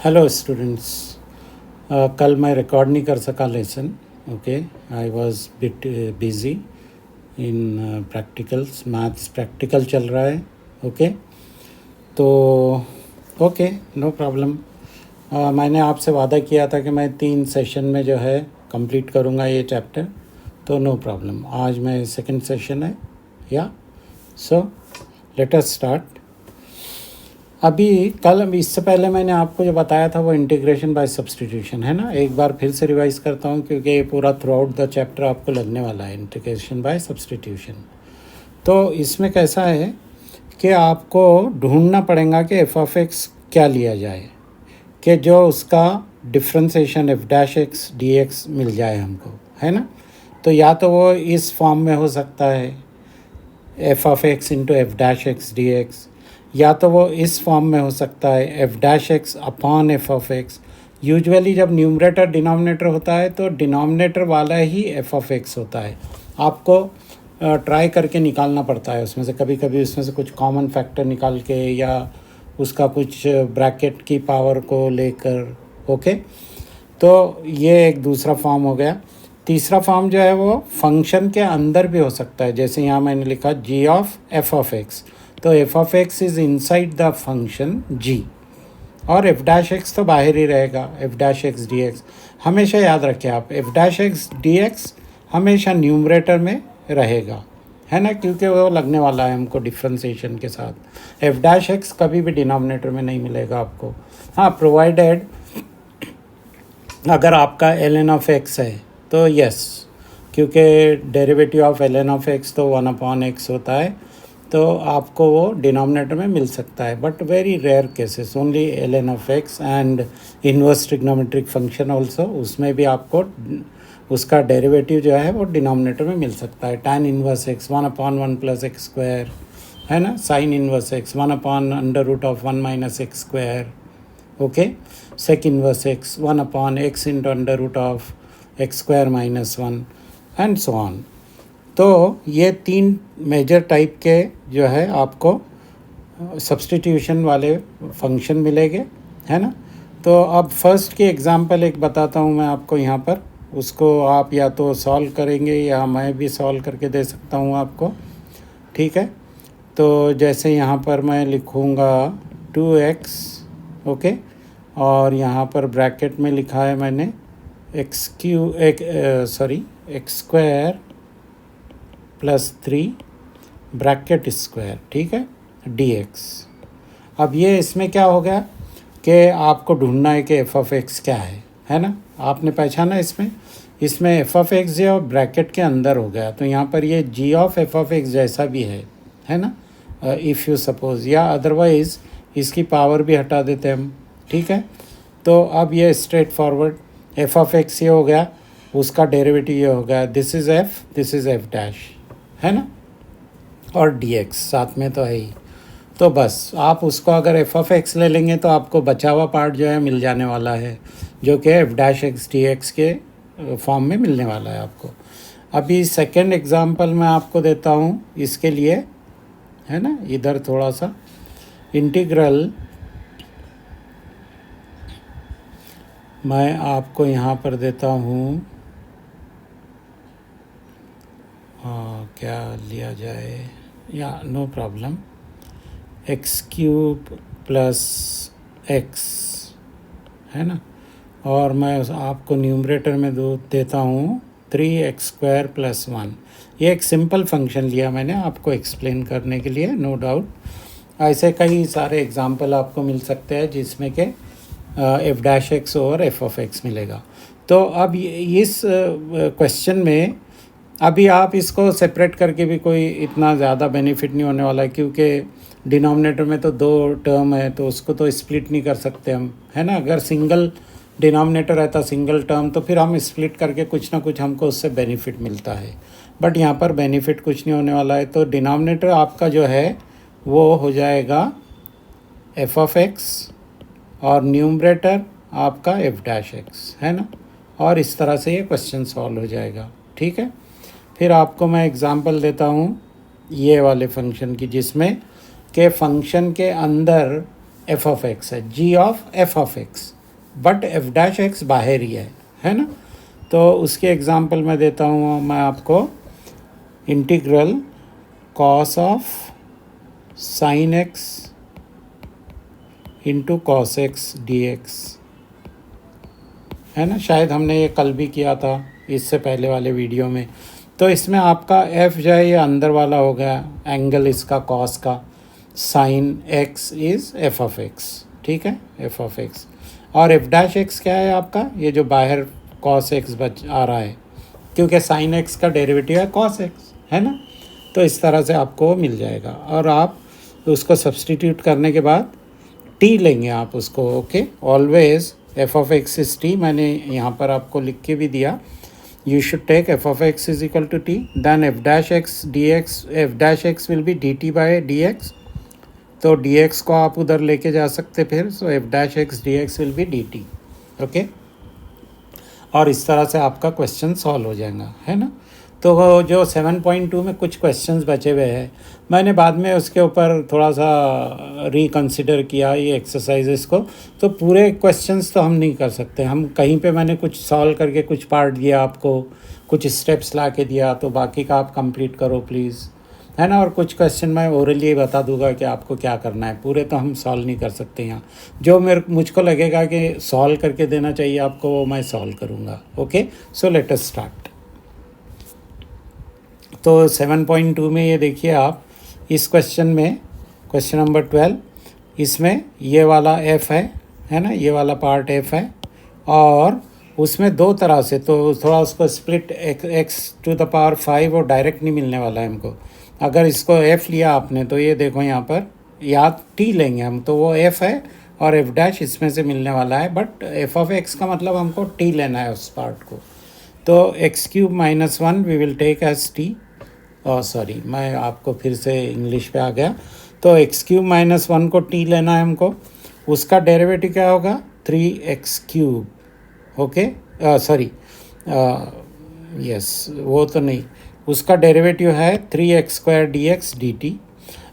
Hello students. कल मैं record नहीं कर सका lesson. Okay, I was bit busy in practicals, maths practical चल रहा है। ओके तो ओके, नो प्रॉब्लम। मैंने आपसे वादा किया था कि मैं 3 सेशन में जो है कंप्लीट करूँगा ये चैप्टर, तो नो प्रॉब्लम। आज मैं सेकंड सेशन है या सो लेट अस स्टार्ट। अभी कल इससे पहले मैंने आपको जो बताया था वो इंटीग्रेशन बाय सब्स्टिट्यूशन है ना। एक बार फिर से रिवाइज करता हूँ क्योंकि ये पूरा थ्रू आउट द चैप्टर आपको लगने वाला है, इंटीग्रेशन बाय सब्स्टिट्यूशन। तो इसमें कैसा है कि आपको ढूंढना पड़ेगा कि एफ ऑफ एक्स क्या लिया जाए कि जो उसका differentiation F dash X D X मिल जाए हमको, है ना। तो या तो वो इस फॉर्म में हो सकता है F of x into F dash X D x, या तो वो इस फॉर्म में हो सकता है F dash x upon F of x. Usually जब न्यूमरेटर डिनोमिनेटर होता है तो डिनोमिनेटर वाला ही एफ ऑफ एक्स होता है। आपको ट्राई करके निकालना पड़ता है उसमें से, कभी कभी उसमें से कुछ कॉमन फैक्टर निकाल के या उसका कुछ ब्रैकेट की पावर को लेकर। ओके, तो ये एक दूसरा फॉर्म हो गया। तीसरा फॉर्म जो है वो फंक्शन के अंदर भी हो सकता है, जैसे यहाँ मैंने लिखा G of F of X, तो F of X is inside the function G और एफ डैश एक्स तो बाहर ही रहेगा, F dash X D X. हमेशा याद रखें आप, F dash X D X हमेशा न्यूमरेटर में रहेगा, है ना, क्योंकि वो लगने वाला है हमको डिफ्रेंसिएशन के साथ। एफ डैश एक्स कभी भी डिनोमिनेटर में नहीं मिलेगा आपको। हाँ, प्रोवाइडेड अगर आपका एल एन ऑफ एक्स है तो यस, क्योंकि derivative of L N of X तो 1/x होता है, तो आपको वो डिनोमिनेटर में मिल सकता है। But very rare cases, only L N of X and inverse trigonometric function also, उसमें भी आपको उसका डेरिवेटिव जो है वो डिनोमिनेटर में मिल सकता है। tan inverse X 1/1 plus X square, है ना, sine inverse X 1/√1 minus X square. Okay, sec inverse X 1/x into √x square minus 1 and so on. तो ये 3 मेजर टाइप के जो है आपको सब्स्टिट्यूशन वाले फंक्शन मिलेंगे, है ना। तो अब फर्स्ट की एग्जांपल एक बताता हूँ मैं आपको यहाँ पर, उसको आप या तो सॉल्व करेंगे या मैं भी सॉल्व करके दे सकता हूँ आपको, ठीक है। तो जैसे यहाँ पर मैं लिखूँगा 2x, ओके, और यहाँ पर ब्रैकेट में लिखा है मैंने x square plus 3 bracket square, ठीक है, dx। अब ये इसमें क्या हो गया कि आपको ढूंढना है कि एफ ऑफ एक्स क्या है ना। आपने पहचाना इसमें एफ ऑफ एक्स जो ब्रैकेट के अंदर हो गया, तो यहाँ पर ये जी ऑफ एफ ऑफ एक्स जैसा भी है ना, इफ़ यू सपोज़, या अदरवाइज़ इसकी पावर भी हटा देते हम, ठीक है। तो अब ये straight forward F of x ये हो गया, उसका डेरिवेटिव ये हो गया, दिस इज़ एफ डैश, है ना, और डी एक्स साथ में तो है ही। तो बस आप उसको अगर एफ ऑफ एक्स ले लेंगे तो आपको बचा हुआ पार्ट जो है मिल जाने वाला है, जो कि F dash X D x के फॉर्म में मिलने वाला है आपको। अभी सेकंड एग्जांपल मैं आपको देता हूँ इसके लिए, है ना। इधर थोड़ा सा इंटीग्रल मैं आपको यहाँ पर देता हूँ, क्या लिया जाए, या no problem, X cube plus X, है ना, और मैं आपको न्यूमरेटर में देता हूँ 3x स्क्वायर प्लस 1। ये एक सिंपल फंक्शन लिया मैंने आपको एक्सप्लेन करने के लिए, नो डाउट। ऐसे कई सारे एग्जांपल आपको मिल सकते हैं जिसमें कि F dash x over F of x मिलेगा। तो अब इस क्वेश्चन में अभी आप इसको सेपरेट करके भी कोई इतना ज़्यादा बेनिफिट नहीं होने वाला है, क्योंकि डिनोमिनेटर में तो 2 टर्म है तो उसको तो स्प्लिट नहीं कर सकते हम, है ना। अगर सिंगल डिनोमिनेटर रहता, सिंगल टर्म, तो फिर हम स्प्लिट करके कुछ ना कुछ हमको उससे बेनिफिट मिलता है। बट यहाँ पर बेनिफिट कुछ नहीं होने वाला है, तो डिनोमिनेटर आपका जो है वो हो जाएगा एफ ऑफ एक्स और न्यूमरेटर आपका एफ डैश एक्स, है ना। और इस तरह से ये क्वेश्चन सॉल्व हो जाएगा, ठीक है। फिर आपको मैं एग्जांपल देता हूँ ये वाले फंक्शन की, जिसमें के फंक्शन के अंदर एफ ऑफ एक्स है, G of F of X, but F dash X बाहर ही है ना। तो उसके एग्जांपल मैं देता हूँ मैं आपको, integral cos of sine X into cos X D x, है ना। शायद हमने ये कल भी किया था इससे पहले वाले वीडियो में। तो इसमें आपका एफ जो है ये अंदर वाला हो गया, एंगल इसका कॉस का, sine x is F of x, ठीक है, एफ ऑफ एक्स। और एफ डैश एक्स क्या है आपका, ये जो बाहर कॉस एक्स बच आ रहा है, क्योंकि साइन एक्स का डेरिवेटिव है कॉस एक्स, है ना। तो इस तरह से आपको मिल जाएगा, और आप उसको सब्सटीट्यूट करने के बाद टी लेंगे आप उसको, okay. Always F of x is T, मैंने यहाँ पर आपको लिख के भी दिया, you should take f of x is equal to t, then f dash x dx, f dash x will be dt by dx, तो dx को आप उधर लेके जा सकते फिर, so f dash x dx will be dt, okay. और इस तरह से आपका क्वेश्चन सॉल्व हो जाएगा, है ना। तो वो जो 7.2 में कुछ क्वेश्चंस बचे हुए हैं, मैंने बाद में उसके ऊपर थोड़ा सा रिकंसिडर किया ये एक्सरसाइजेस को। तो पूरे क्वेश्चंस तो हम नहीं कर सकते, हम कहीं पे मैंने कुछ सॉल्व करके कुछ पार्ट दिया आपको, कुछ स्टेप्स ला के दिया, तो बाकी का आप कंप्लीट करो प्लीज़, है ना। और कुछ क्वेश्चन मैं ओरली बता दूंगा कि आपको क्या करना है, पूरे तो हम सॉल्व नहीं कर सकते यहाँ। जो मुझको लगेगा कि सॉल्व करके देना चाहिए आपको, वो मैं सॉल्व करूँगा, okay. So let us start. तो 7.2 में ये देखिए आप, इस क्वेश्चन में, क्वेश्चन नंबर 12, इसमें ये वाला f है ना, ये वाला पार्ट f है, और उसमें दो तरह से, तो थोड़ा उसको split x to the power 5 और डायरेक्ट नहीं मिलने वाला है हमको। अगर इसको f लिया आपने तो ये देखो यहाँ पर, या t लेंगे हम, तो वो f है और f डैश इसमें से मिलने वाला है, बट f ऑफ x का मतलब हमको t लेना है उस पार्ट को। तो x cube minus 1 we will take as t, sorry मैं आपको फिर से इंग्लिश पे आ गया। तो एक्स क्यूब माइनस 1 को टी लेना है हमको, उसका डेरिवेटिव क्या होगा, 3x cube, okay, sorry yes वो तो नहीं, उसका डेरिवेटिव है 3x square d x d T,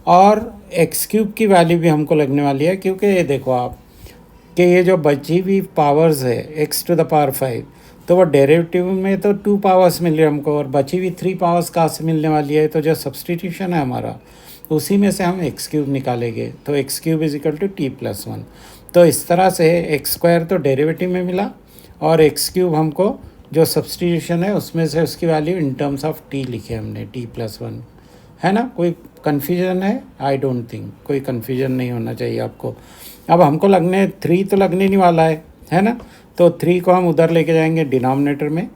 और एक्स क्यूब की वैल्यू भी हमको लगने वाली है, क्योंकि ये देखो आप कि ये जो बची हुई पावर्स है x टू द पावर 5, तो वो डेरिवेटिव में तो 2 पावर्स मिल रही है हमको, और बची हुई 3 पावर्स कहाँ से मिलने वाली है, तो जो सब्सटीट्यूशन है हमारा, उसी में से हम एक्स क्यूब निकालेंगे। तो X cube is equal to T plus 1। तो इस तरह से एक्स स्क्वायर तो डेरिवेटिव में मिला, और एक्स क्यूब हमको जो सब्सटीट्यूशन है उसमें से उसकी value in terms of T लिखे हमने, टी प्लस 1, है ना। कोई कन्फ्यूजन है? आई डोंट थिंक कोई कन्फ्यूजन नहीं होना चाहिए आपको। अब हमको लगने 3 तो लगने नहीं वाला है ना। तो 3 को हम उधर लेके जाएंगे डिनोमिनेटर में,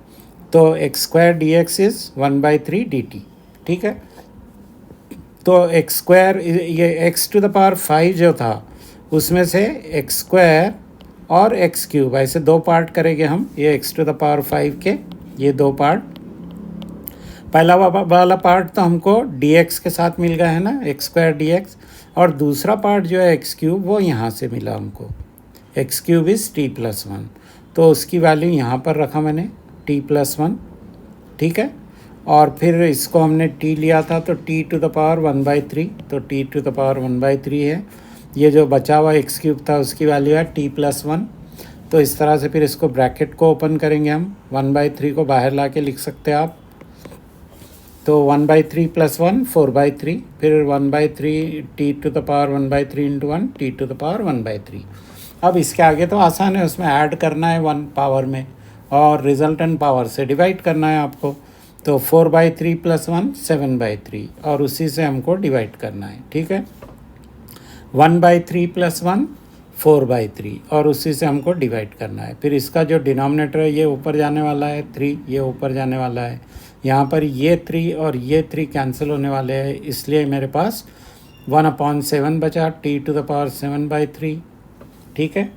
तो x square d X is 1/3 D T, ठीक है। तो एक्स स्क्वायर, ये एक्स टू द पावर 5 जो था, उसमें से एक्स स्क्वायर और एक्स क्यूब, ऐसे 2 पार्ट करेंगे हम, ये एक्स टू द पावर 5 के ये 2 पार्ट। पहला वाला पार्ट तो हमको डी एक्स के साथ मिल गया है ना, एक्स स्क्वायर डी एक्स, और दूसरा पार्ट जो है एक्स क्यूब, वो यहाँ से मिला हमको, x cube is T plus 1, तो उसकी वैल्यू यहाँ पर रखा मैंने t प्लस 1, ठीक है। और फिर इसको हमने t लिया था, तो t टू द पावर 1/3, तो t टू द पावर 1/3 है। ये जो बचा हुआ एक्स क्यूब था उसकी वैल्यू है t प्लस 1। तो इस तरह से फिर इसको ब्रैकेट को ओपन करेंगे हम, 1/3 को बाहर ला के लिख सकते हैं आप, तो 1/3 प्लस 1 4/3, फिर 1/3 t to the power 1/3 into 1 t to the power 1/3। अब इसके आगे तो आसान है, उसमें ऐड करना है 1 पावर में, और रिजल्टेंट पावर से डिवाइड करना है आपको। तो 4/3 प्लस 1 7/3, और उसी से हमको डिवाइड करना है, ठीक है। 1/3 प्लस 1 4/3, और उसी से हमको डिवाइड करना है। फिर इसका जो डिनोमिनेटर है ये ऊपर जाने वाला है 3, ये ऊपर जाने वाला है, यहाँ पर ये 3 और ये 3 कैंसिल होने वाले हैं, इसलिए मेरे पास 1/7 बचा, t टू द पावर 7/3, ठीक है।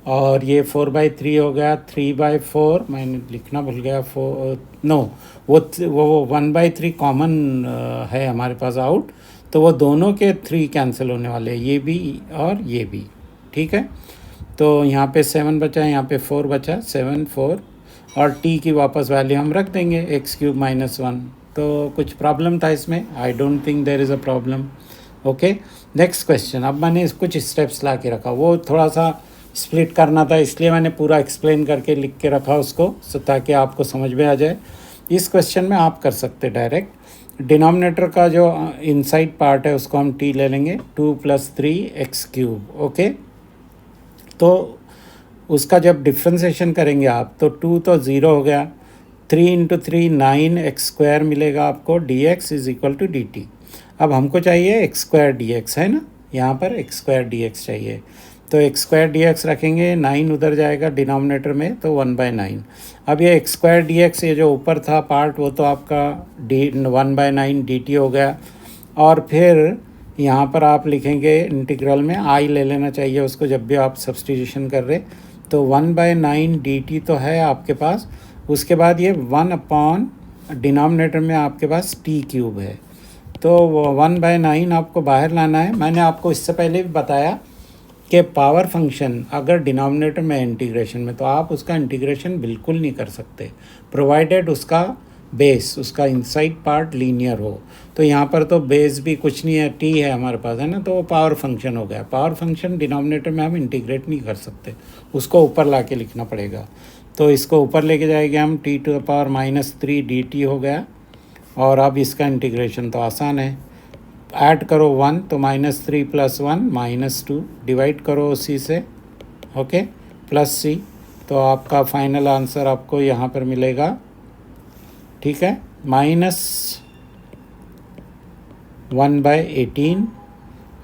और ये 4/3 हो गया, 3/4 मैंने लिखना भूल गया, 4 नो, वो 1/3 कॉमन है हमारे पास आउट, तो वो दोनों के 3 कैंसिल होने वाले हैं, ये भी और ये भी, ठीक है। तो यहाँ पे 7 बचा, यहाँ पे 4 बचा, 7 4, और t की वापस वैल्यू हम रख देंगे एक्स क्यूब माइनस 1। तो कुछ प्रॉब्लम था इसमें? I don't think there is a problem, okay. Next question, अब मैंने कुछ स्टेप्स ला के रखा, वो थोड़ा सा स्प्लिट करना था, इसलिए मैंने पूरा एक्सप्लेन करके लिख के रखा उसको, ताकि आपको समझ में आ जाए। इस क्वेश्चन में आप कर सकते डायरेक्ट। डिनोमिनेटर का जो इनसाइड पार्ट है उसको हम टी ले लेंगे, 2 + 3x³। ओके, तो उसका जब डिफ्रेंसिएशन करेंगे आप तो 2 तो 0 हो गया, 3 × 3 9x² मिलेगा आपको, dx = dt। अब हमको चाहिए x² dx, है ना, यहाँ पर x² dx चाहिए, तो x² dx रखेंगे, 9 उधर जाएगा डिनोमिनेटर में, तो 1/9। अब ये x² dx ये जो ऊपर था पार्ट वो तो आपका 1/9 dt हो गया। और फिर यहाँ पर आप लिखेंगे इंटीग्रल में i ले लेना चाहिए उसको जब भी आप सब्स्टिट्यूशन कर रहे, तो 1/9 dt तो है आपके पास। उसके बाद ये 1 डिनोमिनेटर में आपके पास t³ है, तो 1/9 आपको बाहर लाना है। मैंने आपको इससे पहले भी बताया कि पावर फंक्शन अगर डिनोमिनेटर में इंटीग्रेशन में, तो आप उसका इंटीग्रेशन बिल्कुल नहीं कर सकते प्रोवाइडेड उसका बेस, उसका इनसाइड पार्ट लीनियर हो। तो यहाँ पर तो बेस भी कुछ नहीं है, टी है हमारे पास, है ना, तो वो पावर फंक्शन हो गया। पावर फंक्शन डिनोमिनेटर में हम इंटीग्रेट नहीं कर सकते, उसको ऊपर ला के लिखना पड़ेगा। तो इसको ऊपर लेके जाएंगे हम, t⁻³ dt हो गया। और अब इसका इंटीग्रेशन तो आसान है, ऐड करो 1 तो -3 + 1 -2, डिवाइड करो उसी से, ओके, प्लस c, तो आपका फाइनल आंसर आपको यहाँ पर मिलेगा, ठीक है, -1/18।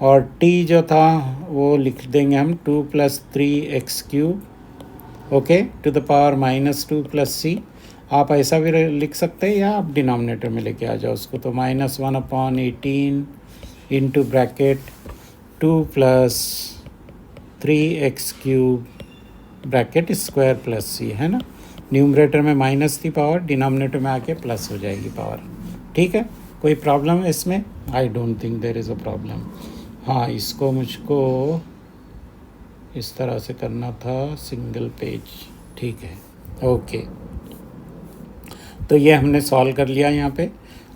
और t जो था वो लिख देंगे हम 2 + 3x³, ओके, (2 + c। आप ऐसा भी लिख सकते हैं या आप डिनोमिनेटर में लेके आ जाओ उसको, तो -1/18 into bracket 2 + 3x³ bracket square plus c, है ना। न्यूमरेटर में माइनस थी पावर, डिनोमिनेटर में आके प्लस हो जाएगी पावर, ठीक है। कोई प्रॉब्लम है इसमें? I don't think there is a problem. हाँ, इसको मुझको इस तरह से करना था, सिंगल पेज, ठीक है, ओके। तो ये हमने सॉल्व कर लिया यहाँ पे।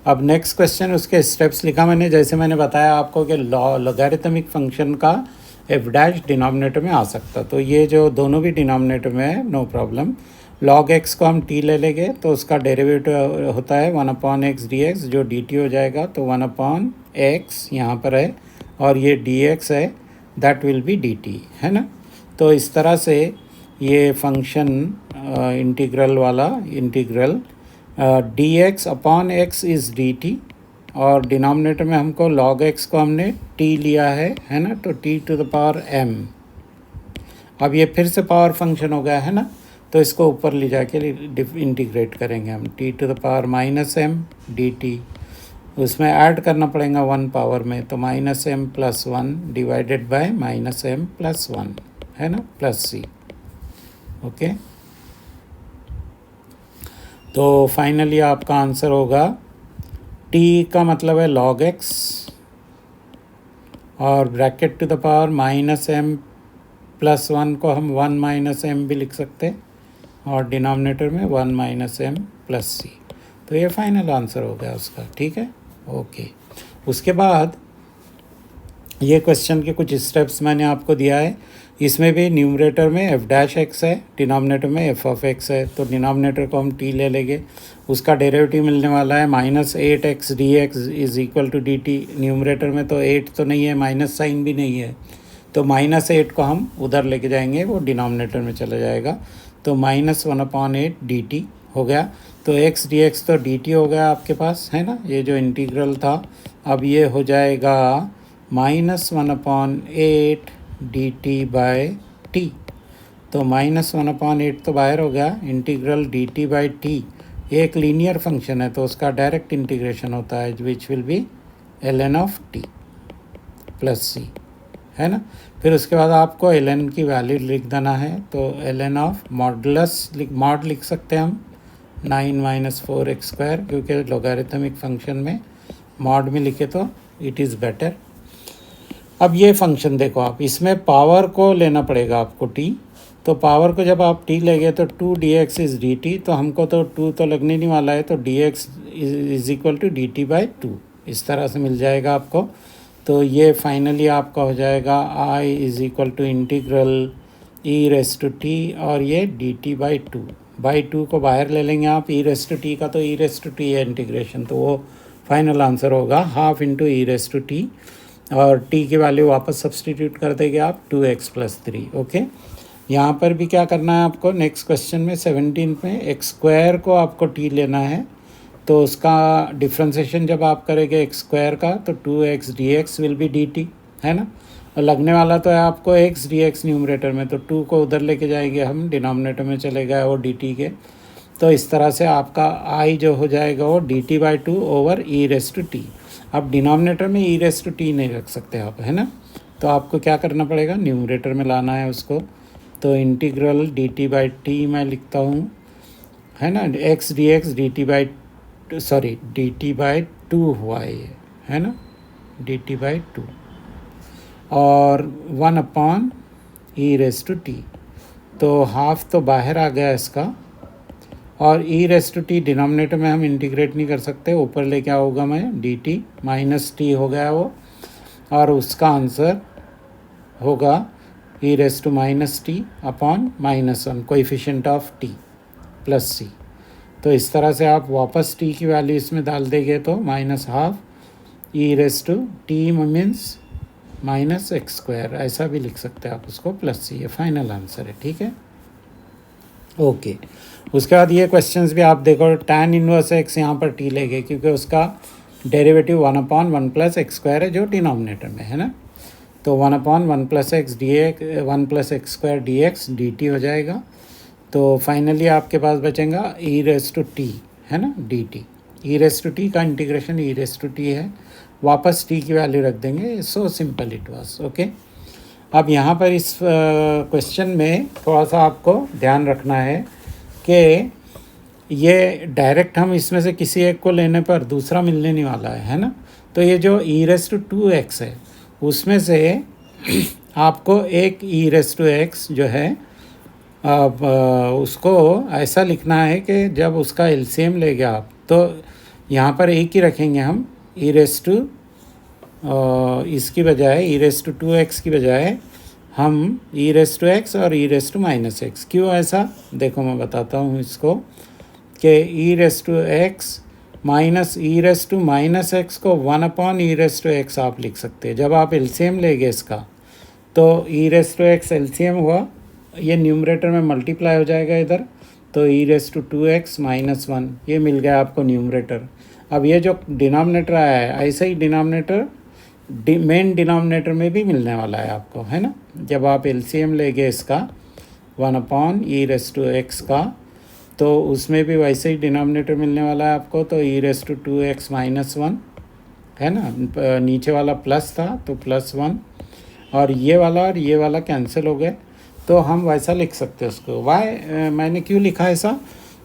अब नेक्स्ट क्वेश्चन, उसके स्टेप्स लिखा मैंने, जैसे मैंने बताया आपको कि लॉगरिथमिक फंक्शन का f' डिनोमिनेटर में आ सकता, तो ये जो दोनों भी डिनोमिनेटर में है, नो प्रॉब्लम। log x को हम t ले लेंगे तो उसका डेरिवेटिव होता है 1/x dx, जो dt हो जाएगा, तो 1/x यहाँ पर है और ये dx है, दैट विल बी dt, है ना। तो इस तरह से ये फंक्शन इंटीग्रल वाला इंटीग्रल dx/x इज़ dt, और डिनोमिनेटर में हमको log x को हमने t लिया है ना, तो t⁻m। अब ये फिर से पावर फंक्शन हो गया, है ना, तो इसको ऊपर ले जाके इंटीग्रेट करेंगे हम, t⁻−m dt, उसमें ऐड करना पड़ेगा 1 पावर में, तो -m + 1 डिवाइडेड बाय -m + 1, है ना, प्लस c, ओके। तो फाइनली आपका आंसर होगा, t का मतलब है log x, और bracket to the power -m + 1 को हम 1 - m भी लिख सकते हैं, और डिनोमिनेटर में 1 - m + c। तो ये फाइनल आंसर हो गया उसका, ठीक है, ओके। उसके बाद ये क्वेश्चन के कुछ स्टेप्स मैंने आपको दिया है, इसमें भी न्यूमरेटर में f' है, डिनोमिनेटर में f(x) है, तो डिनोमिनेटर को हम t ले लेंगे, उसका डेरिवेटिव मिलने वाला है -8x dx = dt। न्यूमरेटर में तो 8 तो नहीं है, माइनस साइन भी नहीं है, तो -8 को हम उधर लेके जाएंगे, वो डिनोमिनेटर में चला जाएगा, तो -1/8 dt हो गया। तो x dx तो dt हो गया आपके पास, है ना, ये जो इंटीग्रल था। अब ये हो जाएगा -1/8 dt/t, तो -1/8 तो बाहर हो गया, इंटीग्रल dt/t एक लीनियर फंक्शन है, तो उसका डायरेक्ट इंटीग्रेशन होता है, विच will B ln of t + c, है ना। फिर उसके बाद आपको ln की वैल्यू लिख देना है, तो ln of मॉड लिख सकते हैं हम 9 - 4x², क्योंकि लॉगरिथमिक फंक्शन में मॉड में लिखे तो इट इज़ बेटर। अब ये फंक्शन देखो आप, इसमें पावर को लेना पड़ेगा आपको t, तो पावर को जब आप t लेंगे तो 2 dx इज़ dt, तो हमको तो 2 तो लगने नहीं वाला है, तो dx = dt/2 इस तरह से मिल जाएगा आपको। तो ये फाइनली आपका हो जाएगा i = integral E raise to T और ये डी टी बाई टू को बाहर ले लेंगे आप, ई रेस टू टी का तो ई रेस टू टी है इंटीग्रेशन, तो वो फाइनल आंसर होगा half into E raise to T, और टी की वैल्यू वापस सब्सटीट्यूट कर देंगे आप 2x+3। ओके, यहाँ पर भी क्या करना है आपको, नेक्स्ट क्वेश्चन में 17 में एक्स स्क्वायर को आपको टी लेना है, तो उसका डिफ्रेंसिएशन जब आप करेंगे एक्स स्क्वायर का तो 2x dx will be dt, है ना। और लगने वाला तो है आपको x dx न्यूमरेटर में, तो 2 को उधर लेके जाएंगे हम, डिनोमिनेटर में चले गए वो dt के, तो इस तरह से आपका i जो हो जाएगा वो dt/2 over E raise to T. अब डिनोमिनेटर में ई रेस टू टी नहीं रख सकते आप, है ना, तो आपको क्या करना पड़ेगा, न्यूमरेटर में लाना है उसको। तो इंटीग्रल dt/t मैं लिखता हूँ, है ना, x dx dt/2 हुआ ये, है ना, dt/2 और 1/e रेस टू टी, तो हाफ तो बाहर आ गया इसका, और e raise to T denominator में हम इंटीग्रेट नहीं कर सकते, ऊपर ले क्या होगा मैं dt -t हो गया वो, और उसका आंसर होगा e raise to -t upon -1 coefficient of t plus c। तो इस तरह से आप वापस t की वैल्यू इसमें डाल देंगे तो -12 e raise to T means -x², ऐसा भी लिख सकते हैं आप उसको, प्लस c, ये फाइनल आंसर है, ठीक है। ओके, उसके बाद ये क्वेश्चंस भी आप देखो, tan इनवर्स x यहाँ पर t ले गए क्योंकि उसका डेरिवेटिव 1/1 + x² है जो डिनोमिनेटर में है ना, तो 1/1 + x dx 1 + x² dx dt हो जाएगा। तो फाइनली आपके पास बचेगा e रेस टू टी, है ना, dt, e raise to T का integration e raise to T है, वापस t की वैल्यू रख देंगे, so simple it was. Okay, अब यहाँ पर इस क्वेश्चन में थोड़ा सा आपको ध्यान रखना है कि ये डायरेक्ट हम इसमें से किसी एक को लेने पर दूसरा मिलने नहीं वाला है ना, तो ये जो e रेस टू 2x है उसमें से आपको एक e रेस टू x जो है अब उसको ऐसा लिखना है कि जब उसका एलसीएम लेंगे आप तो यहाँ पर एक ही रखेंगे हम, ई रेस टू इसकी बजाय ई रेस टू 2x की बजाय हम ई रेस टू x और ई रेस टू -x। क्यों ऐसा, देखो मैं बताता हूँ इसको, कि E raise to x minus E raise to -x को 1/e रेस टू x आप लिख सकते हैं। जब आप एलसीएम लेंगे इसका तो E raise to x LCM हुआ, ये न्यूमरेटर में मल्टीप्लाई हो जाएगा इधर, तो ई रेस टू 2x -1 ये मिल गया आपको न्यूमरेटर। अब ये जो डिनोमिनेटर आया है ऐसे ही डिनोमिनेटर मेन डिनोमिनेटर में भी मिलने वाला है आपको, है ना। जब आप एलसीएम लेंगे इसका 1/e रेस टू x का, तो उसमें भी वैसे ही डिनोमिनेटर मिलने वाला है आपको, तो ई रेस टू 2x -1 है ना, नीचे वाला प्लस था तो +1, और ये वाला कैंसिल हो गए, तो हम वैसा लिख सकते हैं उसको। वाई मैंने क्यों लिखा ऐसा,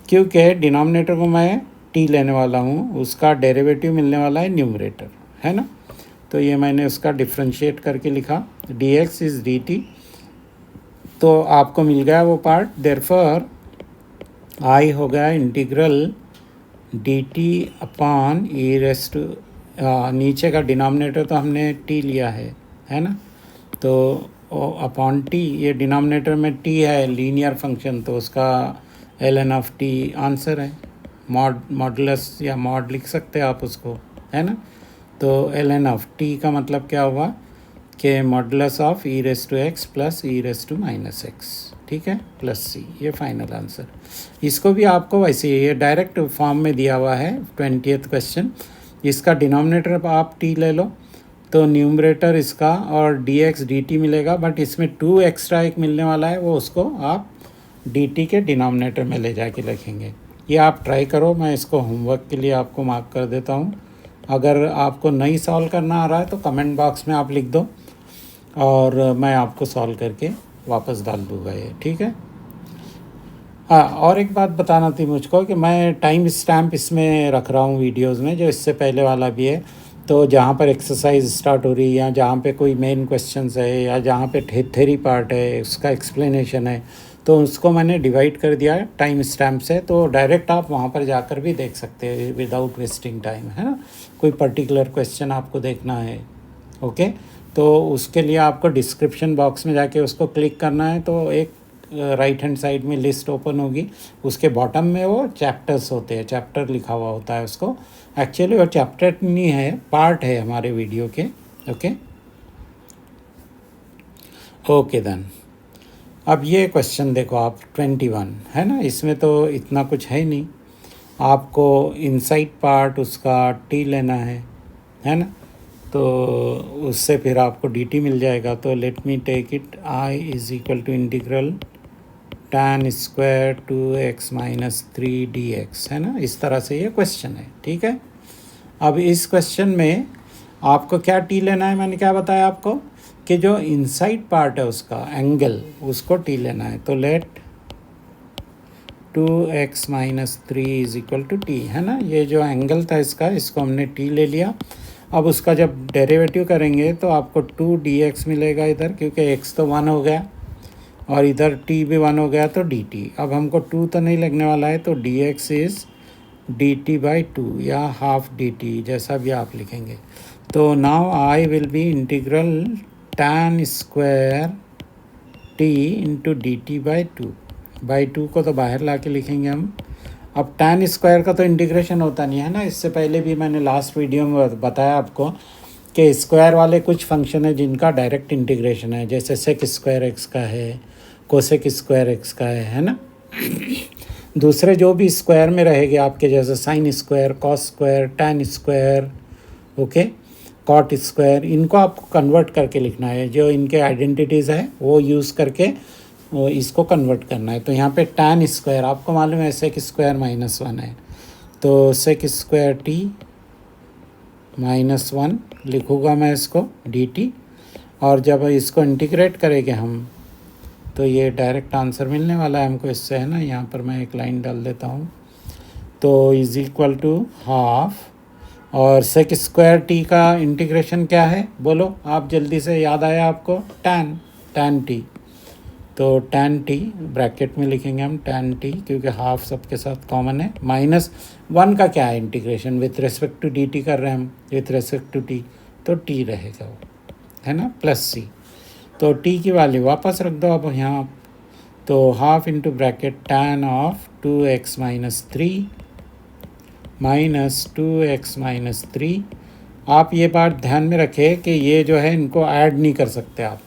क्योंकि डिनोमिनेटर को मैं t लेने वाला हूँ, उसका डेरिवेटिव मिलने वाला है न्यूमरेटर, है ना, तो ये मैंने उसका डिफ्रेंशिएट करके लिखा dx इज़ dt, तो आपको मिल गया वो पार्ट, देयरफॉर आई हो गया इंटीग्रल dt/e रेस टू, नीचे का डिनोमिनेटर तो हमने t लिया है ना, तो अपॉन t, ये डिनोमिनेटर में t है लीनियर फंक्शन, तो उसका ln ऑफ t आंसर है, मॉडुलस या मॉड लिख सकते हैं आप उसको, है ना। तो ln ऑफ t का मतलब क्या हुआ कि modulus of e raise to x plus e raise to -x, ठीक है, प्लस c, ये फाइनल आंसर। इसको भी आपको वैसे ये डायरेक्ट फॉर्म में दिया हुआ है 20th क्वेश्चन, इसका डिनोमिनेटर आप t ले लो तो न्यूमरेटर इसका और dx dt मिलेगा, बट इसमें 2 एक्स्ट्रा एक मिलने वाला है, वो उसको आप dt के डिनोमिनेटर में ले जाके लिखेंगे। ये आप ट्राई करो, मैं इसको होमवर्क के लिए आपको मार्क कर देता हूँ। अगर आपको नहीं सॉल्व करना आ रहा है तो कमेंट बॉक्स में आप लिख दो और मैं आपको सॉल्व करके वापस डाल दूँगा ये, ठीक है। हाँ, और एक बात बताना थी मुझको कि मैं टाइम स्टैम्प इसमें रख रहा हूँ वीडियोज़ में, जो इससे पहले वाला भी है, तो जहाँ पर एक्सरसाइज स्टार्ट हो रही है या जहाँ पे कोई मेन क्वेश्चंस है या जहाँ पे थ्योरी पार्ट है उसका एक्सप्लेनेशन है, तो उसको मैंने डिवाइड कर दिया है टाइम स्टैम्प से, तो डायरेक्ट आप वहाँ पर जाकर भी देख सकते हैं विदाउट वेस्टिंग टाइम, है ना। कोई पर्टिकुलर क्वेश्चन आपको देखना है, ओके, तो उसके लिए आपको डिस्क्रिप्शन बॉक्स में जाके उसको क्लिक करना है, तो एक राइट हैंड साइड में लिस्ट ओपन होगी, उसके बॉटम में वो चैप्टर्स होते हैं, चैप्टर लिखा हुआ होता है उसको। एक्चुअली वो चैप्टर नहीं है, पार्ट है हमारे वीडियो के। ओके देन अब ये क्वेश्चन देखो आप, 21 है ना, इसमें तो इतना कुछ है नहीं। आपको इनसाइड पार्ट उसका टी लेना है ना, तो उससे फिर आपको डी टी मिल जाएगा। तो let me take it, I is equal to integral tan square 2x-3 dx, है ना। इस तरह से ये क्वेश्चन है, ठीक है। अब इस क्वेश्चन में आपको क्या टी लेना है, मैंने क्या बताया आपको कि जो इनसाइड पार्ट है उसका एंगल, उसको टी लेना है। तो let 2x-3 is equal to T, है ना। ये जो एंगल था इसका, इसको हमने टी ले लिया। अब उसका जब डेरिवेटिव करेंगे तो आपको 2dx मिलेगा इधर, क्योंकि x तो 1 हो गया और इधर t भी 1 हो गया, तो dt। अब हमको 2 तो नहीं लगने वाला है, तो dx इज़ dt/2 या हाफ dt, जैसा भी आप लिखेंगे। तो now I will B integral tan square t into dt/2। By 2 को तो बाहर ला के लिखेंगे हम। अब tan स्क्वायर का तो इंटीग्रेशन होता नहीं है ना, इससे पहले भी मैंने लास्ट वीडियो में बताया आपको कि स्क्वायर वाले कुछ फंक्शन है जिनका डायरेक्ट इंटीग्रेशन है, जैसे सेक स्क्वायर एक्स का है, कोसेक स्क्वायर एक्स का है ना। दूसरे जो भी स्क्वायर में रहेंगे आपके, जैसे sine square, cos square, tan square, okay, cot square, इनको आपको कन्वर्ट करके लिखना है। जो इनके आइडेंटिटीज़ है वो यूज़ करके वो इसको कन्वर्ट करना है। तो यहाँ पे टैन स्क्वायर आपको मालूम है सेक स्क्वायर -1 है, तो सेक स्क्वायर टी -1 लिखूँगा मैं इसको dt। और जब इसको इंटीग्रेट करेंगे हम तो ये डायरेक्ट आंसर मिलने वाला है हमको इससे, है ना। यहाँ पर मैं एक लाइन डाल देता हूँ। तो इज़ इक्वल टू हाफ, और सेक स्क्वायर टी का इंटीग्रेशन क्या है बोलो आप, जल्दी से याद आया आपको, टैन टी। तो टैन टी ब्रैकेट में लिखेंगे हम टैन टी, क्योंकि हाफ सबके साथ कॉमन है। -1 का क्या है integration, with respect to D T कर रहे हैं हम, विथ रिस्पेक्ट टू टी, तो टी रहेगा वो, है ना, प्लस सी। तो टी की वैल्यू वापस रख दो अब यहाँ। तो half into bracket tan of 2x-3 -2x-3। आप ये बात ध्यान में रखें कि ये जो है इनको ऐड नहीं कर सकते आप।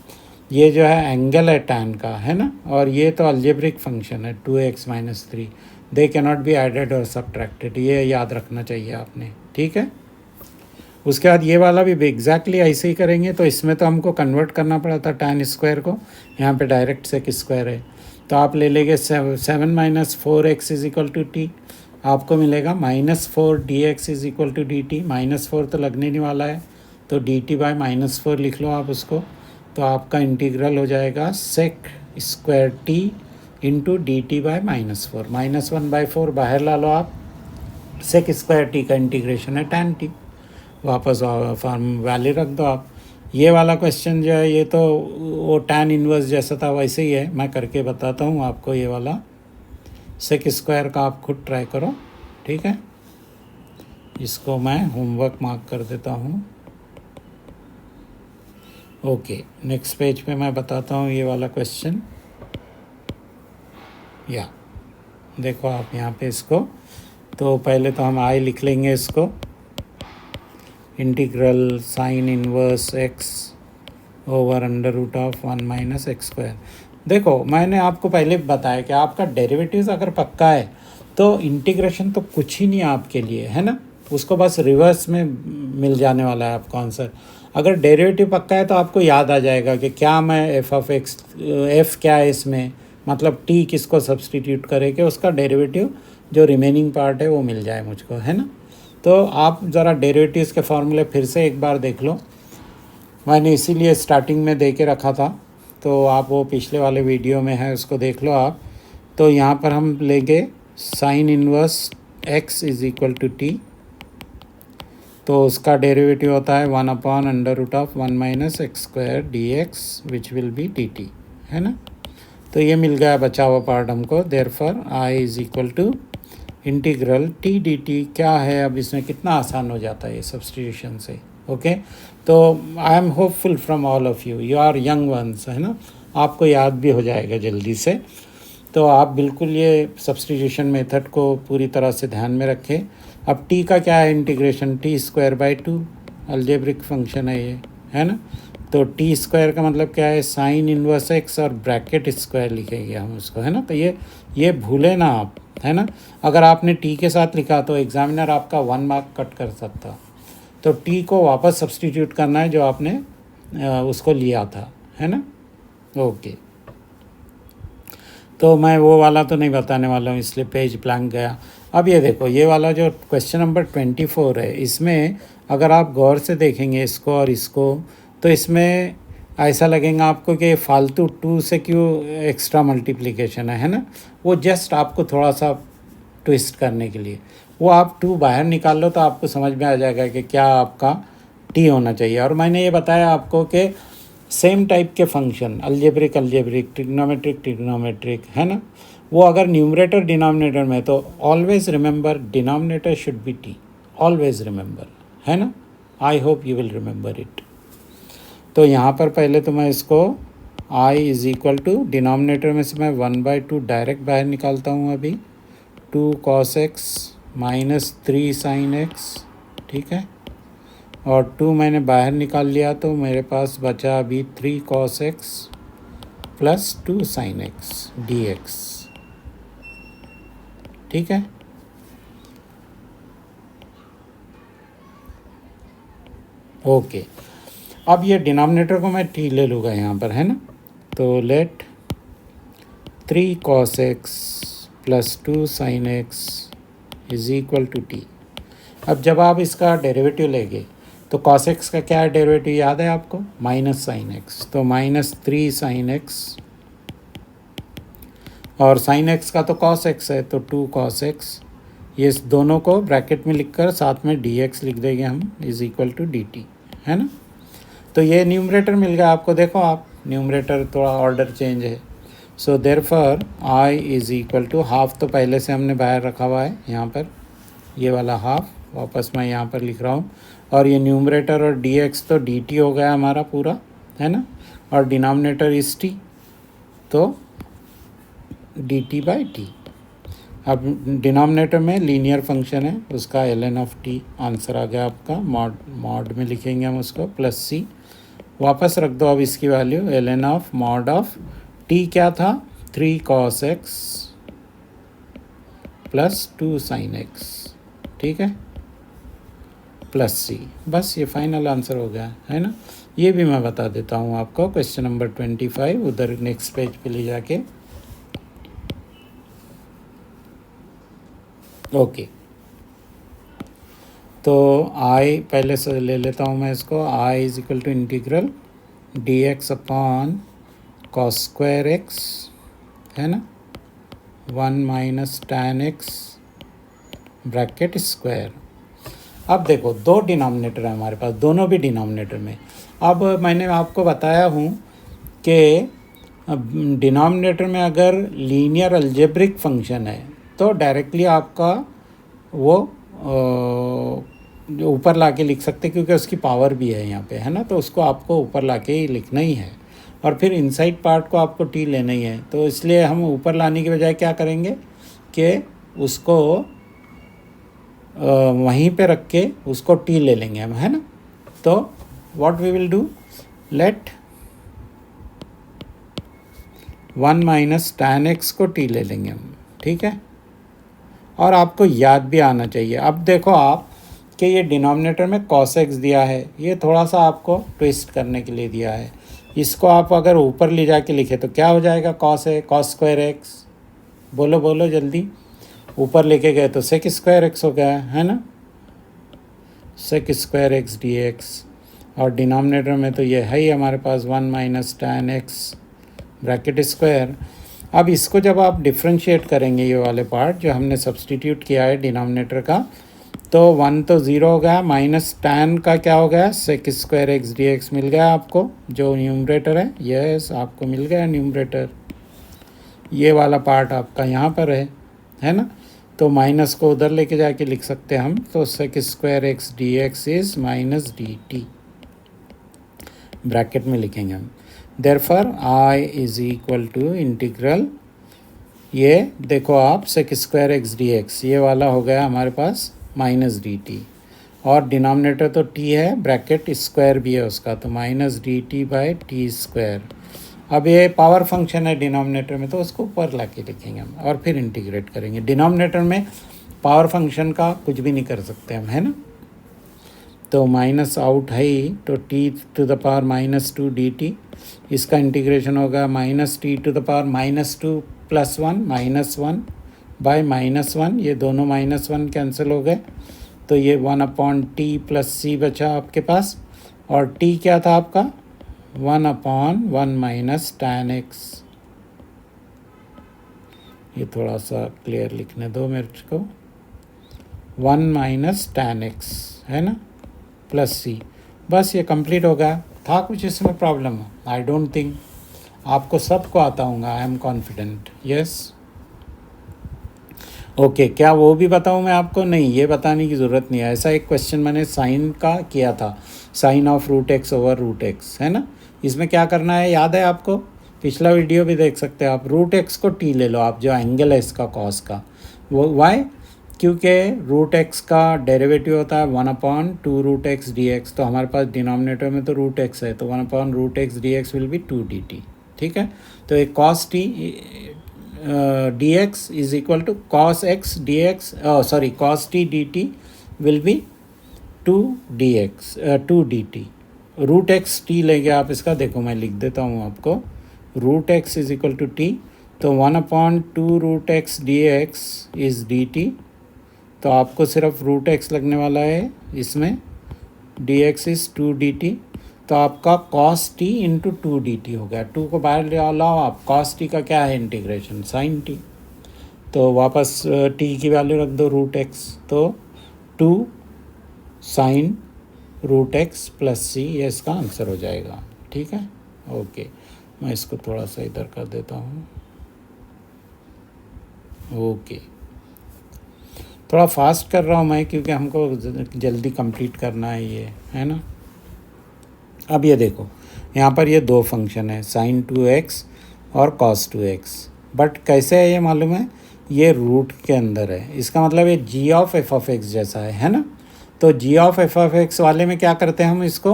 ये जो है एंगल है टैन का, है ना, और ये तो अलजेब्रिक फंक्शन है 2x-3, they can not be added और सब्ट्रैक्टेड, ये याद रखना चाहिए आपने, ठीक है। उसके बाद ये वाला भी एग्जैक्टली ऐसे ही करेंगे। तो इसमें तो हमको कन्वर्ट करना पड़ा था टैन स्क्वायर को, यहाँ पे डायरेक्ट सेक स्क्वायर है, तो आप ले लेंगे 7 - 4x is equal to T, आपको मिलेगा -4 dx is equal to dt। -4 तो लगने नहीं वाला है, तो dt/-4 लिख लो आप उसको। तो आपका इंटीग्रल हो जाएगा sec square T into dt/-4। -1/4 बाहर ला लो आप, सेक स्क्वायर टी का इंटीग्रेशन है टैन टी, वापस फॉर्म वैल्यू रख दो आप। ये वाला क्वेश्चन जो है ये तो वो टैन इन्वर्स जैसा था वैसे ही है, मैं करके बताता हूँ आपको। ये वाला सेक स्क्वायर का आप खुद ट्राई करो, ठीक है। इसको मैं होमवर्क मार्क कर देता हूँ। ओके, नेक्स्ट पेज पे मैं बताता हूँ ये वाला क्वेश्चन। या देखो आप यहाँ पे इसको, तो पहले तो हम आई लिख लेंगे इसको, integral sign inverse x over √1 - x²। देखो मैंने आपको पहले बताया कि आपका डेरिवेटिव्स अगर पक्का है तो इंटीग्रेशन तो कुछ ही नहीं आपके लिए, है ना, उसको बस रिवर्स में मिल जाने वाला है आपको आंसर। अगर डेरिवेटिव पक्का है तो आपको याद आ जाएगा कि क्या मैं f क्या है इसमें, मतलब t किसको सब्सटीट्यूट करे कि उसका डेरिवेटिव जो रिमेनिंग पार्ट है वो मिल जाए मुझको, है ना। तो आप ज़रा डेरिवेटिव्स के फॉर्मूले फिर से एक बार देख लो, मैंने इसीलिए स्टार्टिंग में दे के रखा था, तो आप वो पिछले वाले वीडियो में है उसको देख लो आप। तो यहाँ पर हम लेंगे sine inverse x is equal to T, तो उसका डेरिवेटिव होता है 1/√1 - x² dx which will be dt, है ना। तो ये मिल गया बचा हुआ पार्ट हमको। Therefore i is equal to integral t dt क्या है। अब इसमें कितना आसान हो जाता है ये सब्स्टिट्यूशन से, ओके। तो I am hopeful from all of you, you are young ones, है ना, आपको याद भी हो जाएगा जल्दी से। तो आप बिल्कुल ये सब्स्टिट्यूशन मेथड को पूरी तरह से ध्यान में रखें। अब टी का क्या है integration, T square by two, algebraic function है ये, है ना। तो टी स्क्वायर का मतलब क्या है, साइन इनवर्स एक्स और ब्रैकेट स्क्वायर लिखेंगे हम उसको, है ना। तो ये भूले ना आप, है ना। अगर आपने टी के साथ लिखा तो एग्जामिनर आपका 1 मार्क कट कर सकता। तो टी को वापस सब्स्टिट्यूट करना है जो आपने उसको लिया था, है ना। ओके, तो मैं वो वाला तो नहीं बताने वाला हूँ, इसलिए पेज ब्लैंक गया। अब ये देखो, ये वाला जो क्वेश्चन नंबर 24 है, इसमें अगर आप गौर से देखेंगे इसको और इसको, तो इसमें ऐसा लगेगा आपको कि फालतू 2 से क्यों एक्स्ट्रा मल्टीप्लिकेशन है ना। वो जस्ट आपको थोड़ा सा ट्विस्ट करने के लिए, वो आप 2 बाहर निकाल लो तो आपको समझ में आ जाएगा कि क्या आपका टी होना चाहिए। और मैंने ये बताया आपको कि सेम टाइप के फंक्शन, अलजेब्रिक ट्रिग्नोमेट्रिक, है ना, वो अगर न्यूमरेटर डिनोमिनेटर में, तो always remember denominator should be T, always remember, है ना। I hope you will remember it. तो यहाँ पर पहले तो मैं इसको i is equal to denominator में से मैं 1/2 डायरेक्ट बाहर निकालता हूँ अभी, 2 cos x minus 3 sin x, ठीक है। और 2 मैंने बाहर निकाल लिया तो मेरे पास बचा अभी 3 cos x plus 2 sin x dx, ठीक है। ओके, अब ये डिनोमिनेटर को मैं टी ले लूँगा यहाँ पर, है ना। तो let 3 cos x plus 2 sin x is equal to T. अब जब आप इसका डेरिवेटिव लेंगे तो cos x का क्या है डेरिवेटिव, याद है आपको, माइनस साइन x, तो माइनस 3 sin x, और sin x का तो cos x है तो 2 cos x, ये दोनों को ब्रैकेट में लिखकर साथ में dx लिख देंगे हम, इज़ इक्वल टू dt, है ना। तो ये न्यूमरेटर मिल गया आपको, देखो आप न्यूमरेटर थोड़ा ऑर्डर चेंज है। So therefore i is equal to half, तो पहले से हमने बाहर रखा हुआ है यहाँ पर, ये वाला हाफ वापस मैं यहाँ पर लिख रहा हूँ, और ये न्यूमरेटर और dx तो dt हो गया हमारा पूरा, है ना, और डिनोमिनेटर इस t, तो dt बाई टी। अब डिनोमिनेटर में लीनियर फंक्शन है, उसका ln ऑफ टी आंसर आ गया आपका, मॉड में लिखेंगे हम उसको, प्लस सी, वापस रख दो अब इसकी value, ln of mod of T क्या था, 3 cos x plus 2 sin x, ठीक है, प्लस सी। बस ये फाइनल आंसर हो गया, है ना। ये भी मैं बता देता हूँ आपको, क्वेश्चन नंबर 25 उधर नेक्स्ट पेज पे ले जाके। ओके, तो i पहले से ले लेता हूँ मैं इसको, i is equal to integral dx upon cos square x, है ना, 1 minus tan x bracket square. अब देखो दो डिनोमिनेटर है हमारे पास, दोनों भी डिनोमिनेटर में। अब मैंने आपको बताया हूँ कि डिनोमिनेटर में अगर लीनियर अलजेब्रिक फंक्शन है तो डायरेक्टली आपका वो जो ऊपर लाके लिख सकते, क्योंकि उसकी पावर भी है यहाँ पे, है ना, तो उसको आपको ऊपर लाके ही लिखना ही है, और फिर इनसाइड पार्ट को आपको टी लेना ही है। तो इसलिए हम ऊपर लाने की बजाय क्या करेंगे कि उसको वहीं पे रख के उसको टी ले लेंगे हम, है ना। तो what we will do, let 1 minus tan x को टी ले लेंगे हम, ठीक है। और आपको याद भी आना चाहिए, अब देखो आप कि ये डिनोमिनेटर में cos x दिया है, ये थोड़ा सा आपको ट्विस्ट करने के लिए दिया है। इसको आप अगर ऊपर ले जाके लिखे तो क्या हो जाएगा, cos स्क्वायर x, बोलो बोलो जल्दी, ऊपर लेके गए तो sec स्क्वायर x हो गया, है ना, sec स्क्वायर x dx, और डिनोमिनेटर में तो ये है ही हमारे पास 1 minus tan x bracket square. अब इसको जब आप डिफ्रेंशिएट करेंगे, ये वाले पार्ट जो हमने सब्सटीट्यूट किया है डिनोमिनेटर का, तो 1 तो 0 हो गया, माइनस tan का क्या हो गया, sec स्क्वायर x dx मिल गया आपको, जो न्यूमरेटर है, यस आपको मिल गया न्यूमरेटर, ये वाला पार्ट आपका यहाँ पर है ना। तो माइनस को उधर लेके जाके लिख सकते हैं हम, तो sec square x D x is minus D T, bracket में लिखेंगे हम। Therefore I is equal to integral, ये देखो आप sec square x D X, ये वाला हो गया हमारे पास माइनस डी टी, और डिनोमिनेटर तो टी है, ब्रैकेट स्क्वायर भी है उसका, तो minus D T by T square. अब ये पावर फंक्शन है डिनोमिनेटर में, तो उसको ऊपर ला के लिखेंगे हम और फिर इंटीग्रेट करेंगे। डिनोमिनेटर में पावर फंक्शन का कुछ भी नहीं कर सकते हम, है ना। तो माइनस आउट है ही, तो T to the power minus two D T, इसका इंटीग्रेशन होगा minus T to the power minus two plus one, minus one by minus one, ये दोनों माइनस वन कैंसिल हो गए, तो ये 1/t प्लस सी बचा आपके पास, और t क्या था आपका 1/1 माइनस tan x। ये थोड़ा सा क्लियर लिखने दो मेरे को, 1 माइनस tan x है ना, प्लस सी। बस ये कंप्लीट हो गया। था कुछ इसमें प्रॉब्लम? आई डोंट थिंक, आपको सबको आता होगा, I am confident. Yes, okay, क्या वो भी बताऊँ मैं आपको? नहीं, ये बताने की ज़रूरत नहीं है। ऐसा एक क्वेश्चन मैंने साइन का किया था, sine of root X over root X, है ना। इसमें क्या करना है याद है आपको? पिछला वीडियो भी देख सकते हैं आप। रूट एक्स को टी ले लो आप, जो एंगल है इसका कॉस का, वो वाई, क्योंकि रूट एक्स का डेरिवेटिव होता है 1/2 रूट एक्स डी एक्स, तो हमारे पास डिनोमिनेटर में तो रूट एक्स है, तो 1/2 root X D X will be 2 D T, ठीक है। तो एक cos T D x is equal to cos X D X, sorry cos T D T will be 2 D X 2 D T. Root X T लेंगे आप इसका, देखो मैं लिख देता हूँ आपको, root X is equal to T, तो 1/2 root X D X is D T, तो आपको सिर्फ रूट एक्स लगने वाला है इसमें, D X is 2 D T, तो आपका cos T into 2 D T हो गया। 2 को बाहर ले लाओ आप, कॉस टी का क्या है इंटीग्रेशन, साइन टी, तो वापस टी की वैल्यू रख दो रूट एक्स, तो 2 sign root x plus C, ये इसका आंसर हो जाएगा, ठीक है। ओके, मैं इसको थोड़ा सा इधर कर देता हूँ। ओके, थोड़ा फास्ट कर रहा हूँ मैं, क्योंकि हमको जल्दी कंप्लीट करना है ये, है ना। अब ये देखो, यहाँ पर ये दो फंक्शन है, साइन 2x और कॉस 2x, बट कैसे है ये मालूम है, ये रूट के अंदर है, इसका मतलब ये जी ऑफ एफ ऑफ एक्स जैसा है ना। तो जी ऑफ एफ ऑफ एक्स वाले में क्या करते हैं हम इसको,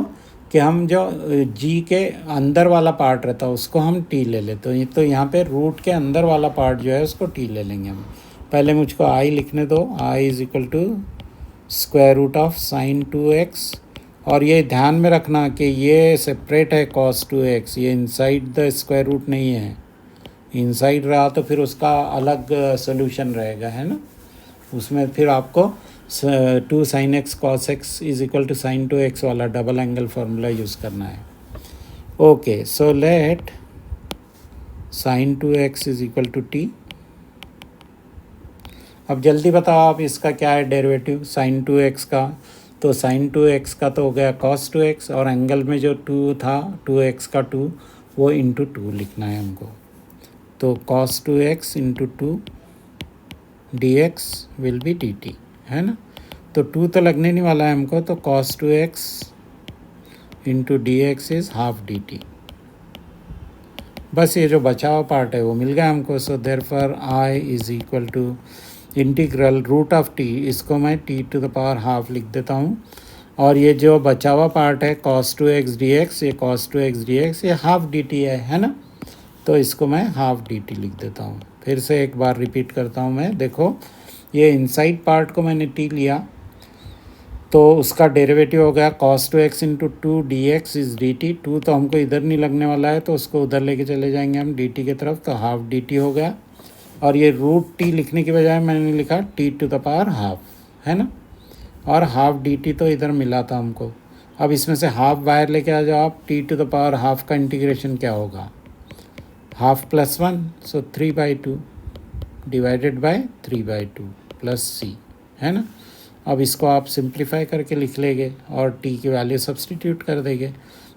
कि हम जो जी के अंदर वाला पार्ट रहता है उसको हम टी ले लेते, तो यहाँ पे रूट के अंदर वाला पार्ट जो है उसको टी ले लेंगे हम। पहले मुझको आई लिखने दो, I is equal to square root of sine 2x, और ये ध्यान में रखना कि ये सेपरेट है कॉस 2x, ये इनसाइड द स्क्वायर रूट नहीं है, इनसाइड रहा तो फिर उसका अलग सोल्यूशन रहेगा, है ना। उसमें फिर आपको 2 sine x cos x is equal to sine 2x वाला डबल एंगल फार्मूला यूज़ करना है। Okay, so let sine 2x is equal to T. अब जल्दी बताओ आप, इसका क्या है डेरिवेटिव साइन 2x का, तो साइन 2x का तो हो गया cos 2x, और एंगल में जो 2 था 2x का 2, वो इंटू 2 लिखना है हमको, तो cos 2x into 2 dx will be dt, है ना। तो 2 तो लगने नहीं वाला है हमको, तो cos 2x into dx is half dt। बस ये जो बचा हुआ पार्ट है वो मिल गया हमको। So therefore I is equal to integral root of t, इसको मैं t to the power half लिख देता हूँ, और ये जो बचा हुआ पार्ट है cos 2x dx, ये cos 2x dx ये हाफ dt है ना, तो इसको मैं हाफ dt लिख देता हूँ। फिर से एक बार रिपीट करता हूँ मैं, देखो ये इनसाइड पार्ट को मैंने t लिया, तो उसका डेरिवेटिव हो गया cos 2x into 2 dx is dt। 2 तो हमको इधर नहीं लगने वाला है, तो उसको उधर लेके चले जाएंगे हम dt की तरफ, तो हाफ dt हो गया। और ये रूट टी लिखने की बजाय मैंने लिखा t to the power half, है ना, और हाफ डी टी तो इधर मिला था हमको। अब इसमें से हाफ बाहर लेके आ जाओ आप, T to the power half का इंटीग्रेशन क्या होगा, half plus 1, so 3/2 divided by 3/2 plus C, है ना। अब इसको आप सिंप्लीफाई करके लिख लेंगे और टी की वैल्यू सब्सटीट्यूट कर देंगे,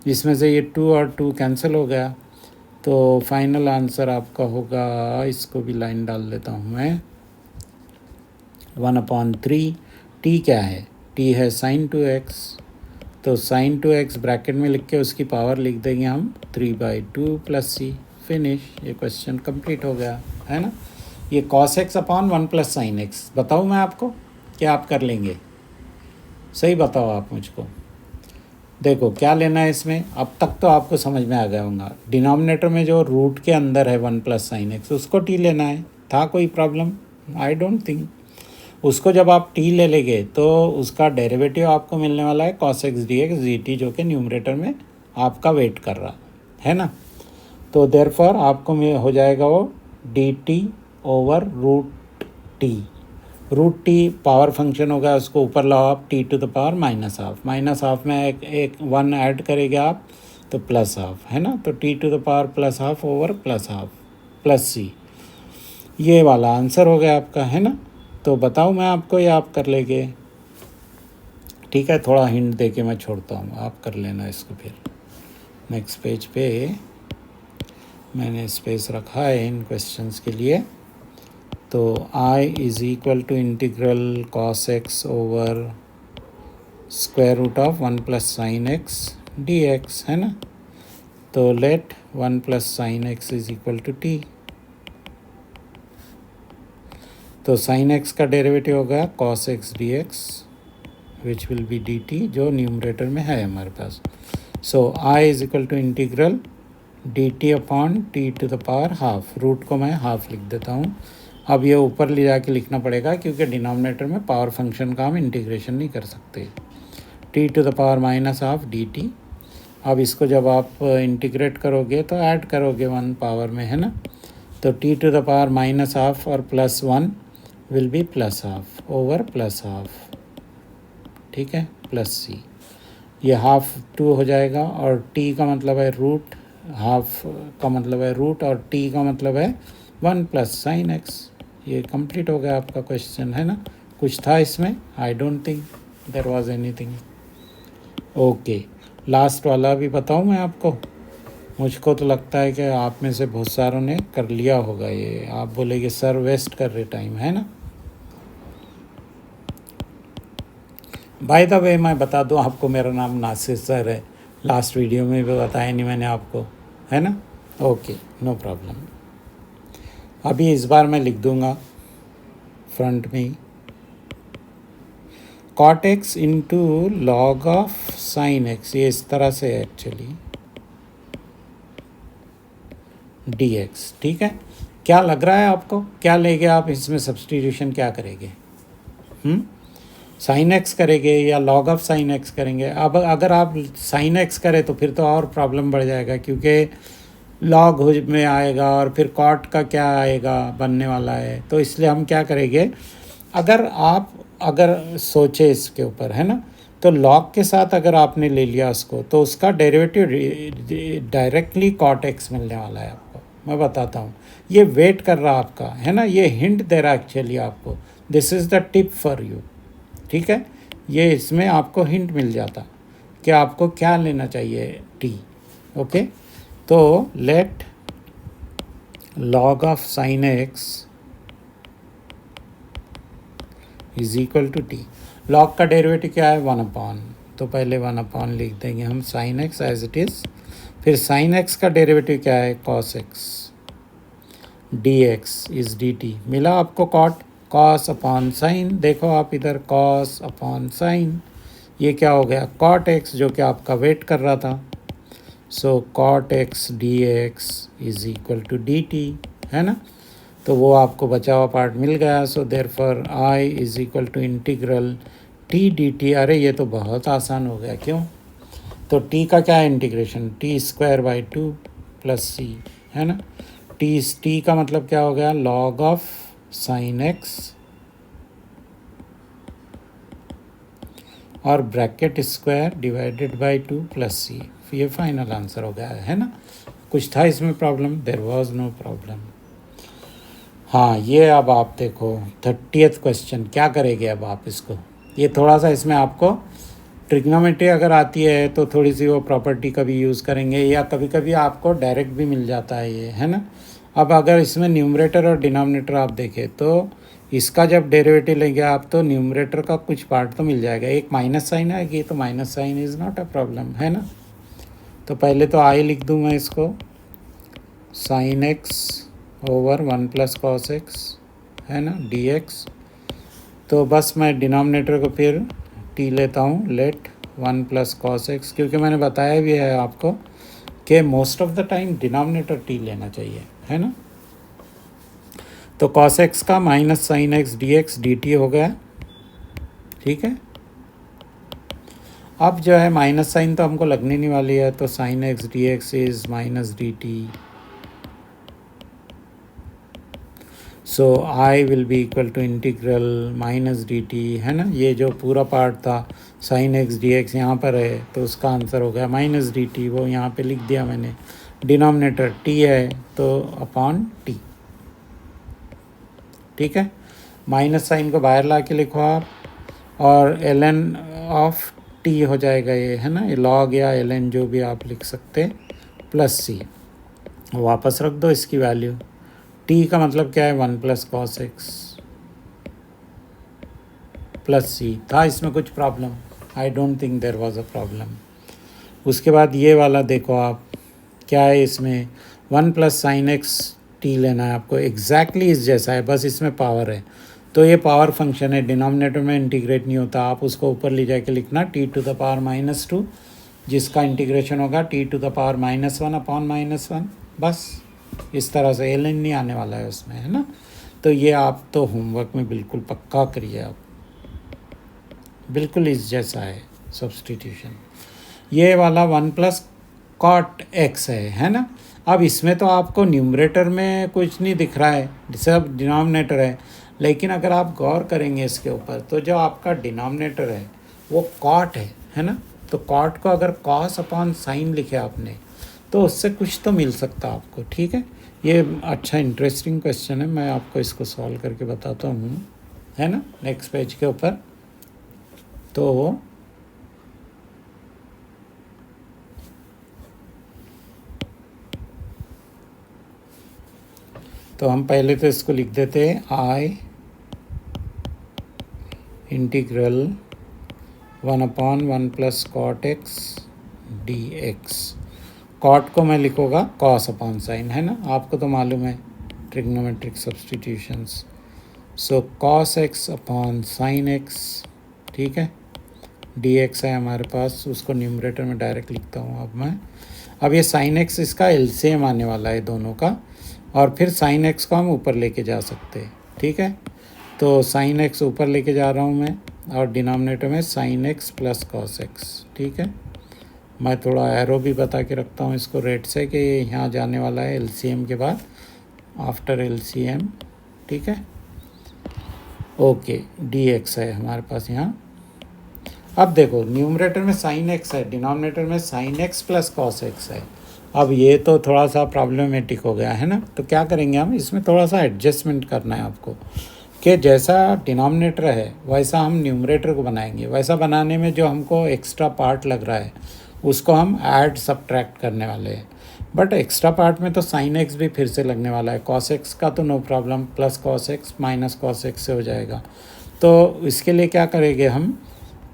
जिसमें से ये 2 और 2 कैंसिल हो गया, तो फाइनल आंसर आपका होगा, इसको भी लाइन डाल देता हूँ मैं, 1/3। टी क्या है? टी है sin 2x, तो sin 2x ब्रैकेट में लिख के उसकी पावर लिख देंगे हम 3/2 + c। फिनिश, ये क्वेश्चन कंप्लीट हो गया, है ना। ये cos x upon 1 + sin x। बताऊँ मैं आपको क्या आप कर लेंगे? सही बताओ आप मुझको। देखो क्या लेना है इसमें, अब तक तो आपको समझ में आ गया होगा। डिनोमिनेटर में जो रूट के अंदर है 1 + sin x, उसको टी लेना है। था कोई प्रॉब्लम? I don't think. उसको जब आप टी ले लेंगे तो उसका डेरिवेटिव आपको मिलने वाला है cos x dx dt, जो कि न्यूमरेटर में आपका वेट कर रहा है ना। तो देयरफॉर आपको हो जाएगा वो dt over √t। √t power function होगा, उसको ऊपर लाओ आप t टू द पावर -12 में एक 1 ऐड करेंगे आप तो +12, है ना। तो t to the power +12 over +12 + c, ये वाला आंसर हो गया आपका, है ना। तो बताऊँ मैं आपको या आप कर लेंगे? ठीक है, थोड़ा हिंट दे के मैं छोड़ता हूँ, आप कर लेना इसको। फिर नेक्स्ट पेज पे मैंने स्पेस रखा है इन क्वेश्चंस के लिए। तो I = integral cos x over √1 + sin x dx, है ना। तो लेट 1 + sin x = t। तो sin x का डेरिवेटिव होगा cos x dx which will be dt, जो न्यूमरेटर में है हमारे पास। So I = integral dt upon t to the power half. Root को मैं हाफ लिख देता हूँ। अब ये ऊपर ले जाके लिखना पड़ेगा क्योंकि डिनोमिनेटर में पावर फंक्शन का हम इंटीग्रेशन नहीं कर सकते। t to the power -12 dt। अब इसको जब आप इंटीग्रेट करोगे तो ऐड करोगे 1 पावर में, है ना। तो t टू द पावर -12 और +1 विल बी +12 ओवर +12, ठीक है, +c। ये हाफ 2 हो जाएगा और t का मतलब है रूट, हाफ का मतलब है रूट और t का मतलब है 1 + sin x। ये कंप्लीट हो गया आपका क्वेश्चन, है ना। कुछ था इसमें? I don't think there was anything. Okay, last वाला भी बताऊं मैं आपको। मुझको तो लगता है कि आप में से बहुत सारों ने कर लिया होगा ये। आप बोलेंगे सर वेस्ट कर रहे टाइम, है ना। बाय द वे मैं बता दूं आपको, मेरा नाम नासिर सर है। लास्ट वीडियो में भी बताया नहीं मैंने आपको, है ना। Okay, no problem. अभी इस बार मैं लिख दूंगा फ्रंट में cot x into log of sine x, ये इस तरह से है एक्चुअली dx, ठीक है। क्या लग रहा है आपको? क्या लेंगे आप इसमें सब्सटीट्यूशन, क्या करेंगे? साइन एक्स करेंगे या लॉग ऑफ साइन एक्स करेंगे? अब अगर आप साइन एक्स करें तो फिर तो और प्रॉब्लम बढ़ जाएगा, क्योंकि लॉग में आएगा और फिर कॉट का क्या आएगा बनने वाला है। तो इसलिए हम क्या करेंगे, अगर सोचे इसके ऊपर, है ना, तो लॉग के साथ अगर आपने ले लिया उसको तो उसका डेरिवेटिव डायरेक्टली कॉट एक्स मिलने वाला है आपको। मैं बताता हूँ, ये वेट कर रहा आपका, है ना। ये हिंट दे रहा एक्चुअली आपको, this is the tip for you, ठीक है। ये इसमें आपको हिंट मिल जाता कि आपको क्या लेना चाहिए, टी। ओके, तो let log of sine x = t. Log का डेरिवेटिव क्या है? 1/, तो पहले 1/, लिख देंगे हम sine x as it is. फिर साइन एक्स का डेरिवेटिव क्या है? Cos x dx is dt। मिला आपको कॉस अपॉन साइन। देखो आप इधर कॉस अपॉन साइन, ये क्या हो गया? कॉट एक्स, जो कि आपका वेट कर रहा था। सो कॉट एक्स dx = dt, है ना। तो वो आपको बचा हुआ पार्ट मिल गया। सो therefore I = integral t dt। अरे ये तो बहुत आसान हो गया, क्यों? तो t का क्या है इंटीग्रेशन? t² + c, है ना। t का मतलब क्या हो गया? लॉग ऑफ साइन एक्स और bracket square divided by 2 + c। ये फाइनल आंसर हो गया है ना। कुछ था इसमें problem? There was no problem. हाँ, ये अब आप देखो 30th क्वेश्चन, क्या करेंगे अब आप इसको? ये थोड़ा सा इसमें आपको ट्रिग्नोमेट्री अगर आती है तो थोड़ी सी वो प्रॉपर्टी का भी यूज़ करेंगे, या कभी कभी आपको डायरेक्ट भी मिल जाता है ये, है ना। अब अगर इसमें न्यूमरेटर और डिनोमिनेटर आप देखें तो इसका जब डेरिवेटिव लेंगे आप तो न्यूमरेटर का कुछ पार्ट तो मिल जाएगा, एक माइनस साइन आएगी तो minus sine is not a problem, है ना। तो पहले तो आई लिख दूँ मैं इसको, sine x over 1 plus cos x, है ना, डी एक्स। तो बस मैं डिनोमिनेटर को फिर टी लेता हूँ, लेट 1 प्लस कॉस एक्स, क्योंकि मैंने बताया भी है आपको कि most of the time denominator T लेना चाहिए, है ना। तो कॉस एक्स का minus sine x D x d T हो गया, ठीक है। अब जो है माइनस साइन तो हमको लगने नहीं वाली है, तो sine x D x is minus D t, so I will be equal to integral minus D T, है ना। ये जो पूरा पार्ट था साइन एक्स डी एक्स यहाँ पर है, तो उसका आंसर हो गया माइनस डी टी, वो यहाँ पे लिख दिया मैंने। डिनोमिनेटर टी है तो अपॉन टी, ठीक है। माइनस साइन को बाहर ला के लिखो आप, और एल एन ऑफ टी हो जाएगा ये, है ना, लॉग या एल एन जो भी आप लिख सकते, प्लस सी, वापस रख दो इसकी वैल्यू। टी का मतलब क्या है, 1 plus cos x plus c. था इसमें कुछ problem? I don't think there was a problem. उसके बाद ये वाला देखो आप, क्या है इसमें, 1 प्लस साइन एक्स टी लेना है आपको, एग्जैक्टली इस जैसा है, बस इसमें पावर है। तो ये पावर फंक्शन है, डिनोमिनेटर में इंटीग्रेट नहीं होता, आप उसको ऊपर ले जाके लिखना टी टू द पावर -2, जिसका इंटीग्रेशन होगा t to the power -1 upon -1, बस इस तरह से। एल एन नहीं आने वाला है उसमें, है ना। तो ये आप तो होमवर्क में बिल्कुल पक्का करिए आप, बिल्कुल इस जैसा है सब्सटीट्यूशन। ये वाला 1 प्लस कॉट एक्स है ना। अब इसमें तो आपको न्यूमरेटर में कुछ नहीं दिख रहा है, सब डिनोमिनेटर है, लेकिन अगर आप गौर करेंगे इसके ऊपर तो जो आपका डिनोमिनेटर है वो कॉट है ना। तो कॉट को अगर कॉस अपॉन साइन लिखे आपने तो उससे कुछ तो मिल सकता आपको, ठीक है। ये अच्छा इंटरेस्टिंग क्वेश्चन है, मैं आपको इसको सॉल्व करके बताता हूँ, है ना, नेक्स्ट पेज के ऊपर। तो हम पहले तो इसको लिख देते हैं, I integral 1/1 plus cot X D X. Cot को मैं लिखूँगा कॉस अपॉन साइन, है ना, आपको तो मालूम है trigonometric substitutions. So cos x upon sine x, ठीक है, डी एक्स है हमारे पास, उसको न्यूमरेटर में डायरेक्ट लिखता हूँ अब मैं। अब ये साइन एक्स इसका एलसीएम आने वाला है दोनों का, और फिर साइन एक्स को हम ऊपर लेके जा सकते हैं, ठीक है। तो साइन एक्स ऊपर लेके जा रहा हूँ मैं, और डिनोमिनेटर में sine x plus cos x, ठीक है। मैं थोड़ा एरो भी बता के रखता हूँ इसको रेट से कि यहाँ जाने वाला है एलसीएम के बाद, आफ्टर एलसीएम, ठीक है। ओके, डी एक्स है हमारे पास यहाँ। अब देखो न्यूमरेटर में साइन एक्स है, डिनोमिनेटर में sine x plus cos x है। अब ये तो थोड़ा सा प्रॉब्लमेटिक हो गया, है ना। तो क्या करेंगे हम, इसमें थोड़ा सा एडजस्टमेंट करना है आपको, कि जैसा डिनोमिनेटर है वैसा हम न्यूमरेटर को बनाएंगे। वैसा बनाने में जो हमको एक्स्ट्रा पार्ट लग रहा है उसको हम ऐड सब्ट्रैक्ट करने वाले हैं। बट एक्स्ट्रा पार्ट में तो साइन एक्स भी फिर से लगने वाला है, कॉस एक्स का तो no problem, plus cos x minus cos x से हो जाएगा। तो इसके लिए क्या करेंगे हम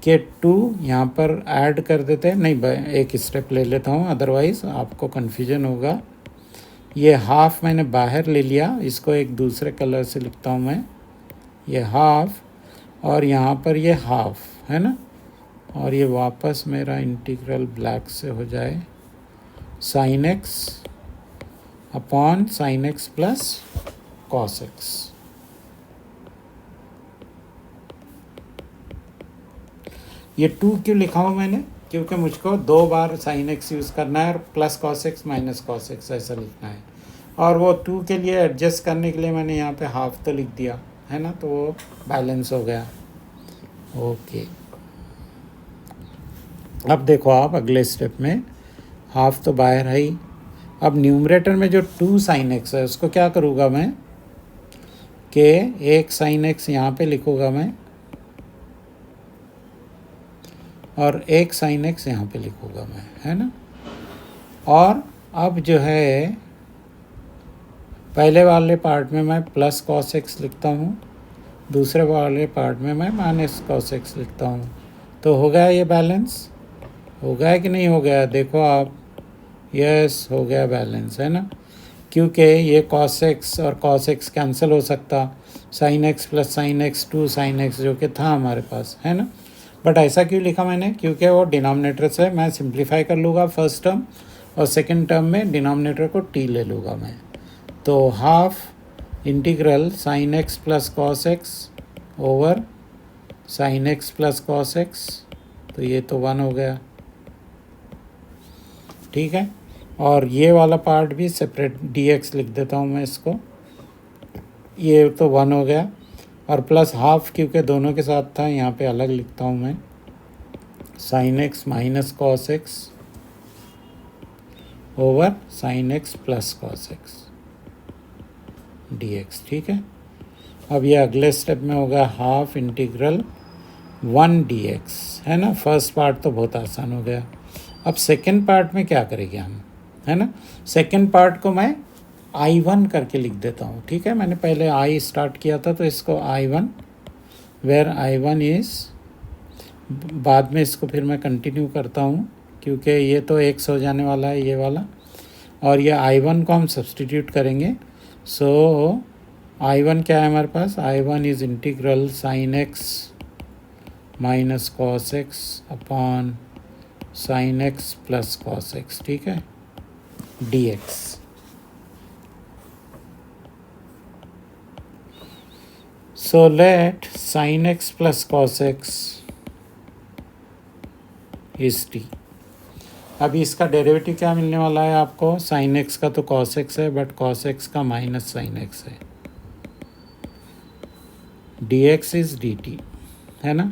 कि 2 यहाँ पर ऐड कर देते हैं, नहीं एक स्टेप ले लेता हूँ अदरवाइज़ आपको कन्फ्यूजन होगा। ये हाफ मैंने बाहर ले लिया, इसको एक दूसरे कलर से लिखता हूँ मैं, ये हाफ, और यहाँ पर ये हाफ, है ना। और ये वापस मेरा इंटीग्रल ब्लैक से हो जाए, sine x upon sine x plus cos x. ये 2 क्यों लिखा हूँ मैंने, क्योंकि मुझको 2 बार साइन एक्स यूज़ करना है और plus cos x minus cos x ऐसा लिखना है। और वो 2 के लिए एडजस्ट करने के लिए मैंने यहाँ पे हाफ तो लिख दिया, है ना, तो वो बैलेंस हो गया। ओके, अब देखो आप अगले स्टेप में, हाफ तो बाहर है ही। अब न्यूमरेटर में जो 2 साइन एक्स है उसको क्या करूँगा मैं, कि एक साइन एक्स यहाँ पे लिखूँगा मैं, और एक साइन एक्स यहाँ पे लिखूँगा मैं, है ना। और अब जो है पहले वाले पार्ट में मैं प्लस कॉस एक्स लिखता हूँ, दूसरे वाले पार्ट में मैं माइनस कॉस एक्स लिखता हूँ। तो हो गया ये बैलेंस, हो गया कि नहीं हो गया, देखो आप, यस हो गया बैलेंस, है ना, क्योंकि ये कॉस एक्स और कॉस एक्स कैंसिल हो सकता, sine x plus sine x 2 sine x जो कि था हमारे पास, है ना। बट ऐसा क्यों लिखा मैंने, क्योंकि वो डिनोमिनेटर से मैं सिंप्लीफाई कर लूँगा फर्स्ट टर्म, और सेकंड टर्म में डिनोमिनेटर को टी ले लूँगा मैं। तो half integral sine x plus cos x over sine x plus cos x, तो ये तो 1 हो गया, ठीक है। और ये वाला पार्ट भी सेपरेट डी एक्स लिख देता हूँ मैं इसको, ये तो 1 हो गया, और प्लस हाफ क्योंकि दोनों के साथ था यहाँ पे अलग लिखता हूँ मैं, sign x minus cos x over sine x plus cos X D x, ठीक है। अब ये अगले स्टेप में होगा हाफ इंटीग्रल 1 डी एक्स, है ना। फर्स्ट पार्ट तो बहुत आसान हो गया। अब सेकेंड पार्ट में क्या करेंगे हम, है ना। सेकेंड पार्ट को मैं I1 करके लिख देता हूँ, ठीक है। मैंने पहले I स्टार्ट किया था तो इसको I1, वेयर I1 इज़, बाद में इसको फिर मैं कंटिन्यू करता हूँ क्योंकि ये तो x हो जाने वाला है ये वाला, और ये I1 को हम सब्सटीट्यूट करेंगे। सो I1 क्या है हमारे पास, I1 is integral sign x minus cos x upon sine x plus cos x, ठीक है, D x. So let sine x plus cos x is T. अभी इसका डेरिवेटिव क्या मिलने वाला है आपको, साइन एक्स का तो कॉस एक्स है, बट कॉस एक्स का माइनस साइन एक्स है, D x is d T, है ना।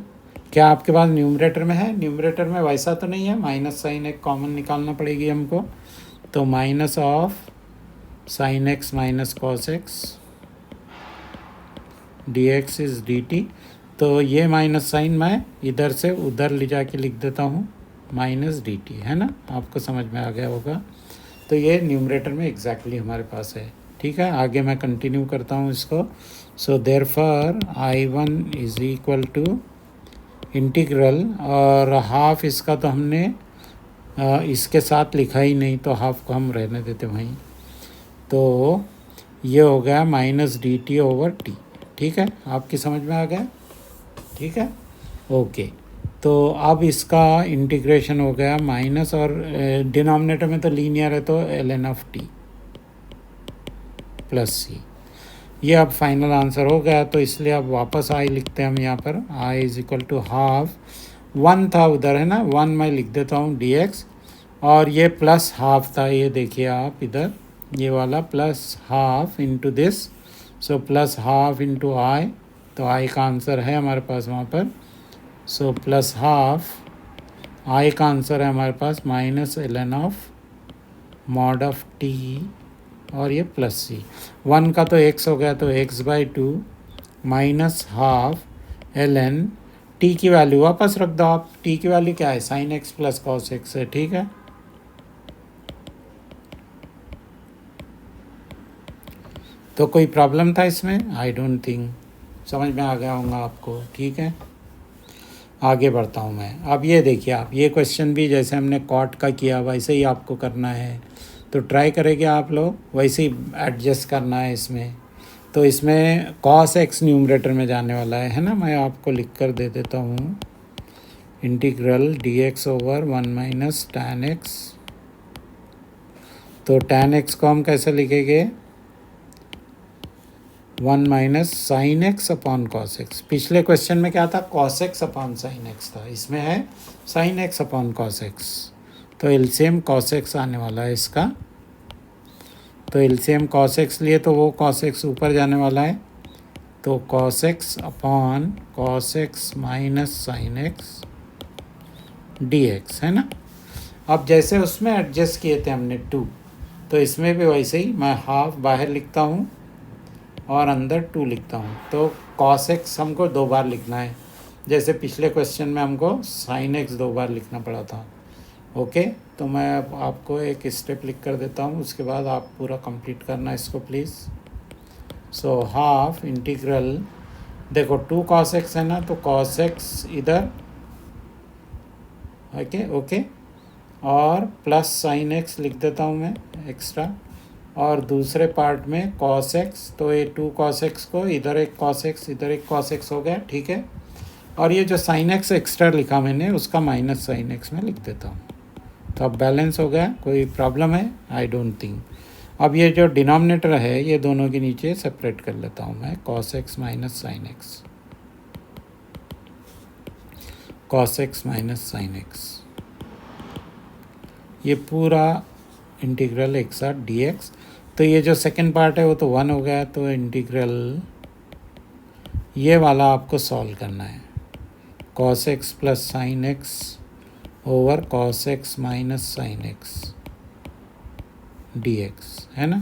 क्या आपके पास न्यूमरेटर में है, न्यूमरेटर में वैसा तो नहीं है, माइनस साइन एक्स कॉमन निकालना पड़ेगी हमको, तो minus of sine x minus cos X D x is d T. तो ये माइनस साइन मैं इधर से उधर ले जाके लिख देता हूँ, माइनस डी टी, है ना, आपको समझ में आ गया होगा। तो ये न्यूमरेटर में एग्जैक्टली हमारे पास है, ठीक है। आगे मैं कंटिन्यू करता हूँ इसको। So therefore I1 is equal to integral, और हाफ इसका तो हमने इसके साथ लिखा ही नहीं, तो हाफ को हम रहने देते वहीं। तो ये हो गया minus D T over T, ठीक है, आपकी समझ में आ गया, ठीक है, ओके। तो अब इसका इंटीग्रेशन हो गया माइनस, और डिनोमिनेटर में तो लीनियर है तो ln of T plus C, ये अब फाइनल आंसर हो गया। तो इसलिए अब वापस आई लिखते हैं हम यहाँ पर, आई इज इक्वल टू हाफ, 1 था उधर, है ना, 1 मैं लिख देता हूँ डी एक्स, और ये प्लस हाफ था, ये देखिए आप इधर, ये वाला plus half into this, so plus half into I, तो आई का आंसर है हमारे पास वहाँ पर, सो प्लस हाफ, आई का आंसर है हमारे पास minus ln of mod of T, और ये प्लस सी, 1 का तो x हो गया तो x/2 minus half ln T की वैल्यू वापस रख दो आप, टी की वैल्यू क्या है, sine x plus cos x है, ठीक है। तो कोई प्रॉब्लम था इसमें, आई डोंट थिंक, समझ में आ गया होगा आपको, ठीक है। आगे बढ़ता हूँ मैं। अब ये देखिए आप, ये क्वेश्चन भी जैसे हमने कॉट का किया वैसे ही आपको करना है, तो ट्राई करेंगे आप लोग, वैसे ही एडजस्ट करना है इसमें। तो इसमें कॉस एक्स न्यूमरेटर में जाने वाला है ना, मैं आपको लिख कर दे देता हूँ, integral D x over 1 minus tan x. तो टैन एक्स को हम कैसे लिखेंगे, 1 minus sine x upon cos x. पिछले क्वेश्चन में क्या था, cos x upon sine x था, इसमें है sine x upon cos x, तो एलसीएम कॉस एक्स आने वाला है इसका। तो एलसीएम कॉस एक्स लिए तो वो कॉस एक्स ऊपर जाने वाला है, तो cos x upon cos x minus sine x D x, है ना। अब जैसे उसमें एडजस्ट किए थे हमने 2, तो इसमें भी वैसे ही मैं हाफ बाहर लिखता हूँ और अंदर 2 लिखता हूँ। तो कॉस एक्स हमको 2 बार लिखना है, जैसे पिछले क्वेश्चन में हमको साइन एक्स 2 बार लिखना पड़ा था, ओके। तो मैं अब आपको एक स्टेप लिख कर देता हूँ, उसके बाद आप पूरा कंप्लीट करना इसको प्लीज़। सो हाफ इंटीग्रल देखो 2 cos x है ना, तो cos x इधर, ओके ओके, और प्लस साइन एक्स लिख देता हूँ मैं एक्स्ट्रा, और दूसरे पार्ट में cos x, तो ये 2 cos x को इधर एक cos x इधर एक cos x हो गया, ठीक है। और ये जो साइन एक्स एक्स्ट्रा लिखा मैंने उसका माइनस साइन एक्स में लिख देता हूँ। तो अब बैलेंस हो गया, कोई प्रॉब्लम है? आई डोंट थिंक। अब ये जो डिनोमिनेटर है ये दोनों के नीचे सेपरेट कर लेता हूँ मैं, cos x minus sine x, cos x minus sine x, ये पूरा इंटीग्रल एक साथ dx। तो ये जो सेकंड पार्ट है वो तो 1 हो गया, तो इंटीग्रल ये वाला आपको सॉल्व करना है, cos x plus sine x over cos x minus sine x dx, है ना,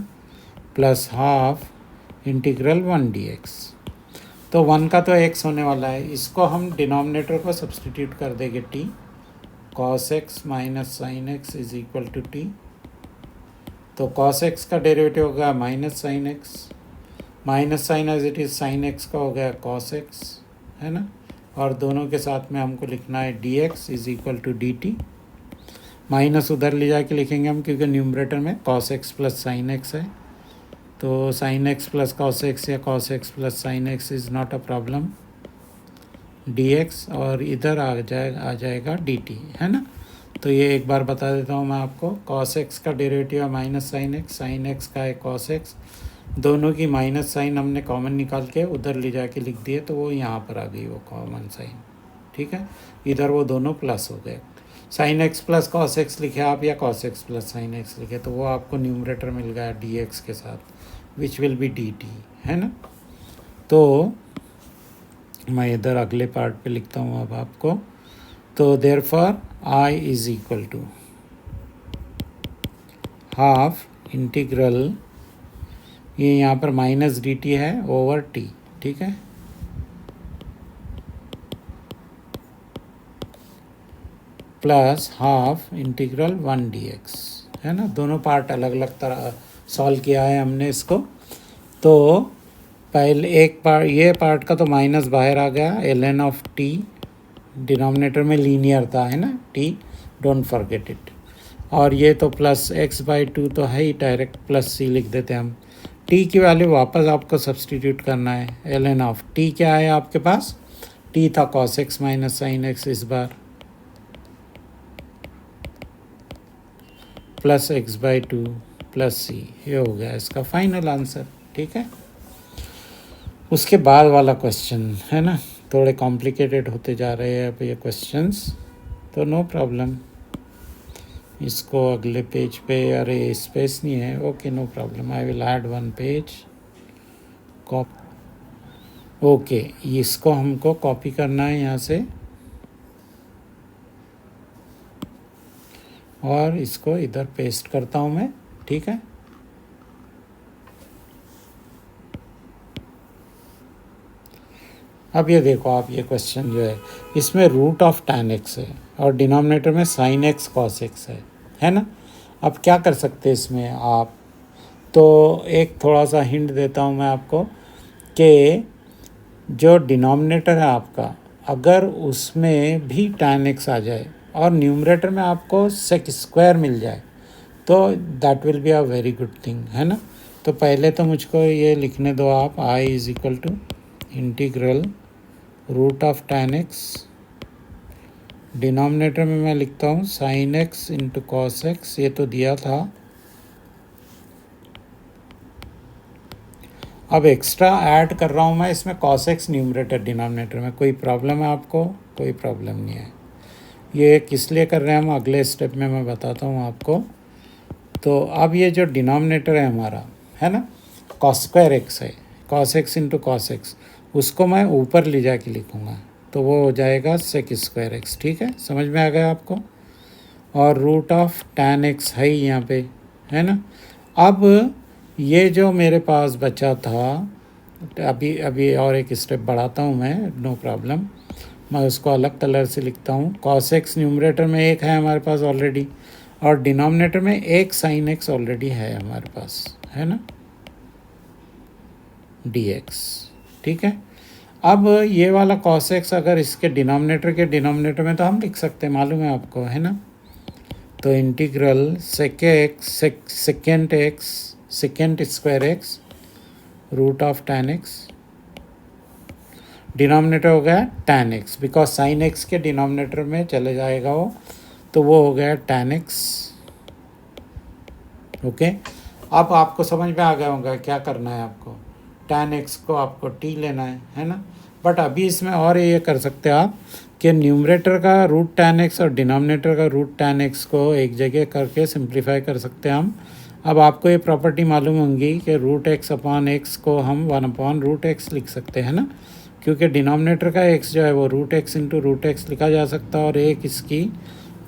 प्लस हाफ इंटीग्रल 1 dx। तो 1 का तो x होने वाला है, इसको हम डिनोमिनेटर को सब्सटीट्यूट कर देंगे t, cos x minus sine x is equal to t। तो cos x का डेरिवेटिव हो गया minus sine x, minus sine as it is sine x का हो गया cos x, है ना, और दोनों के साथ में हमको लिखना है dx is equal to dt। Minus उधर ले जाके लिखेंगे हम, क्योंकि न्यूमरेटर में cos x plus sine x है, तो sine x plus cos x या cos x plus sine x is not a problem, dx, और इधर आ जाएगा dt, है ना। तो ये एक बार बता देता हूँ मैं आपको, cos x का डेरिवेटिव है माइनस साइन एक्स का है cos x, दोनों की माइनस साइन हमने कॉमन निकाल के उधर ले जाके लिख दिए, तो वो यहाँ पर आ गई वो कॉमन साइन, ठीक है। इधर वो दोनों प्लस हो गए, sine x plus cos x लिखे आप या cos x plus sine x लिखे, तो वो आपको न्यूमरेटर मिल गया dx के साथ, विच विल बी dt, है ना। तो मैं इधर अगले पार्ट पे लिखता हूँ अब आपको, तो therefore I is equal to half integral, ये यहाँ पर माइनस dt है ओवर t, ठीक है, प्लस हाफ इंटीग्रल 1 dx, है ना। दोनों पार्ट अलग अलग तरह सॉल्व किया है हमने इसको। तो पहले एक पार्ट, ये पार्ट का तो माइनस बाहर आ गया, ln ऑफ t, डिनोमिनेटर में लीनियर था, है ना t, डोंट फॉरगेट इट, और ये तो प्लस x/2 तो है ही, डायरेक्ट प्लस c लिख देते हैं हम। t की वैल्यू वापस आपको सब्सटीट्यूट करना है, ln ऑफ t क्या है आपके पास, t था cos x minus sine x, इस बार प्लस x/2 प्लस c, ये हो गया इसका फाइनल आंसर, ठीक है। उसके बाद वाला क्वेश्चन है ना, थोड़े कॉम्प्लिकेटेड होते जा रहे हैं अब ये क्वेश्चंस, तो नो प्रॉब्लम, इसको अगले पेज पे, अरे स्पेस नहीं है, okay no problem, I will add 1 page, okay, इसको हमको कॉपी करना है यहाँ से, और इसको इधर पेस्ट करता हूँ मैं, ठीक है। अब ये देखो आप, ये क्वेश्चन जो है इसमें रूट ऑफ tan x है और डिनोमिनेटर में sin x cos x है ना। अब क्या कर सकते हैं इसमें आप, तो एक थोड़ा सा हिंट देता हूँ मैं आपको कि जो डिनोमिनेटर है आपका, अगर उसमें भी tan x आ जाए और न्यूमरेटर में आपको sec स्क्वायर मिल जाए, तो that will be a very good thing, है ना। तो पहले तो मुझको ये लिखने दो आप, I is equal to integral root of tan x, denominator में मैं लिखता हूँ sin x into cos x, ये तो दिया था। अब एक्स्ट्रा ऐड कर रहा हूँ मैं इसमें cos x न्यूमरेटर डिनोमिनेटर में, कोई प्रॉब्लम है आपको? कोई प्रॉब्लम नहीं है। ये किस लिए कर रहे हैं हम, अगले स्टेप में मैं बताता हूँ आपको। तो अब ये जो डिनोमिनेटर है हमारा, है ना, cos स्क्वायर x है, cos x into cos x, उसको मैं ऊपर ले जाके लिखूँगा, तो वो हो जाएगा sec स्क्वायर x, ठीक है, समझ में आ गया आपको। और रूट ऑफ tan x है यहाँ पे, है ना। अब ये जो मेरे पास बचा था, अभी और एक स्टेप बढ़ाता हूँ मैं, नो प्रॉब्लम, मैं उसको अलग कलर से लिखता हूँ। cos x न्यूमरेटर में एक है हमारे पास ऑलरेडी, और डिनोमिनेटर में एक sin x ऑलरेडी है हमारे पास, है ना, dx, ठीक है। अब ये वाला cos x अगर इसके डिनोमिनेटर के डिनोमिनेटर में तो हम लिख सकते हैं, मालूम है आपको, है ना। तो integral second square x root of tan x, denominator हो गया tan x, because sin x के डिनोमिनेटर में चले जाएगा वो, तो वो हो गया tan x। ओके, अब आपको समझ में आ गया होगा क्या करना है आपको। tan x को आपको t लेना है ना। बट अभी इसमें और ये कर सकते हैं आप कि न्यूमरेटर का रूट tan x और डिनोमिनेटर का रूट tan x को एक जगह करके सिंप्लीफाई कर सकते हैं हम। अब आपको ये प्रॉपर्टी मालूम होंगी कि रूट x अपॉन एक्स को हम 1 अपॉन रूट एक्स लिख सकते हैं ना, क्योंकि डिनोमिनेटर का x जो है वो root x into root x लिखा जा सकता है और एक इसकी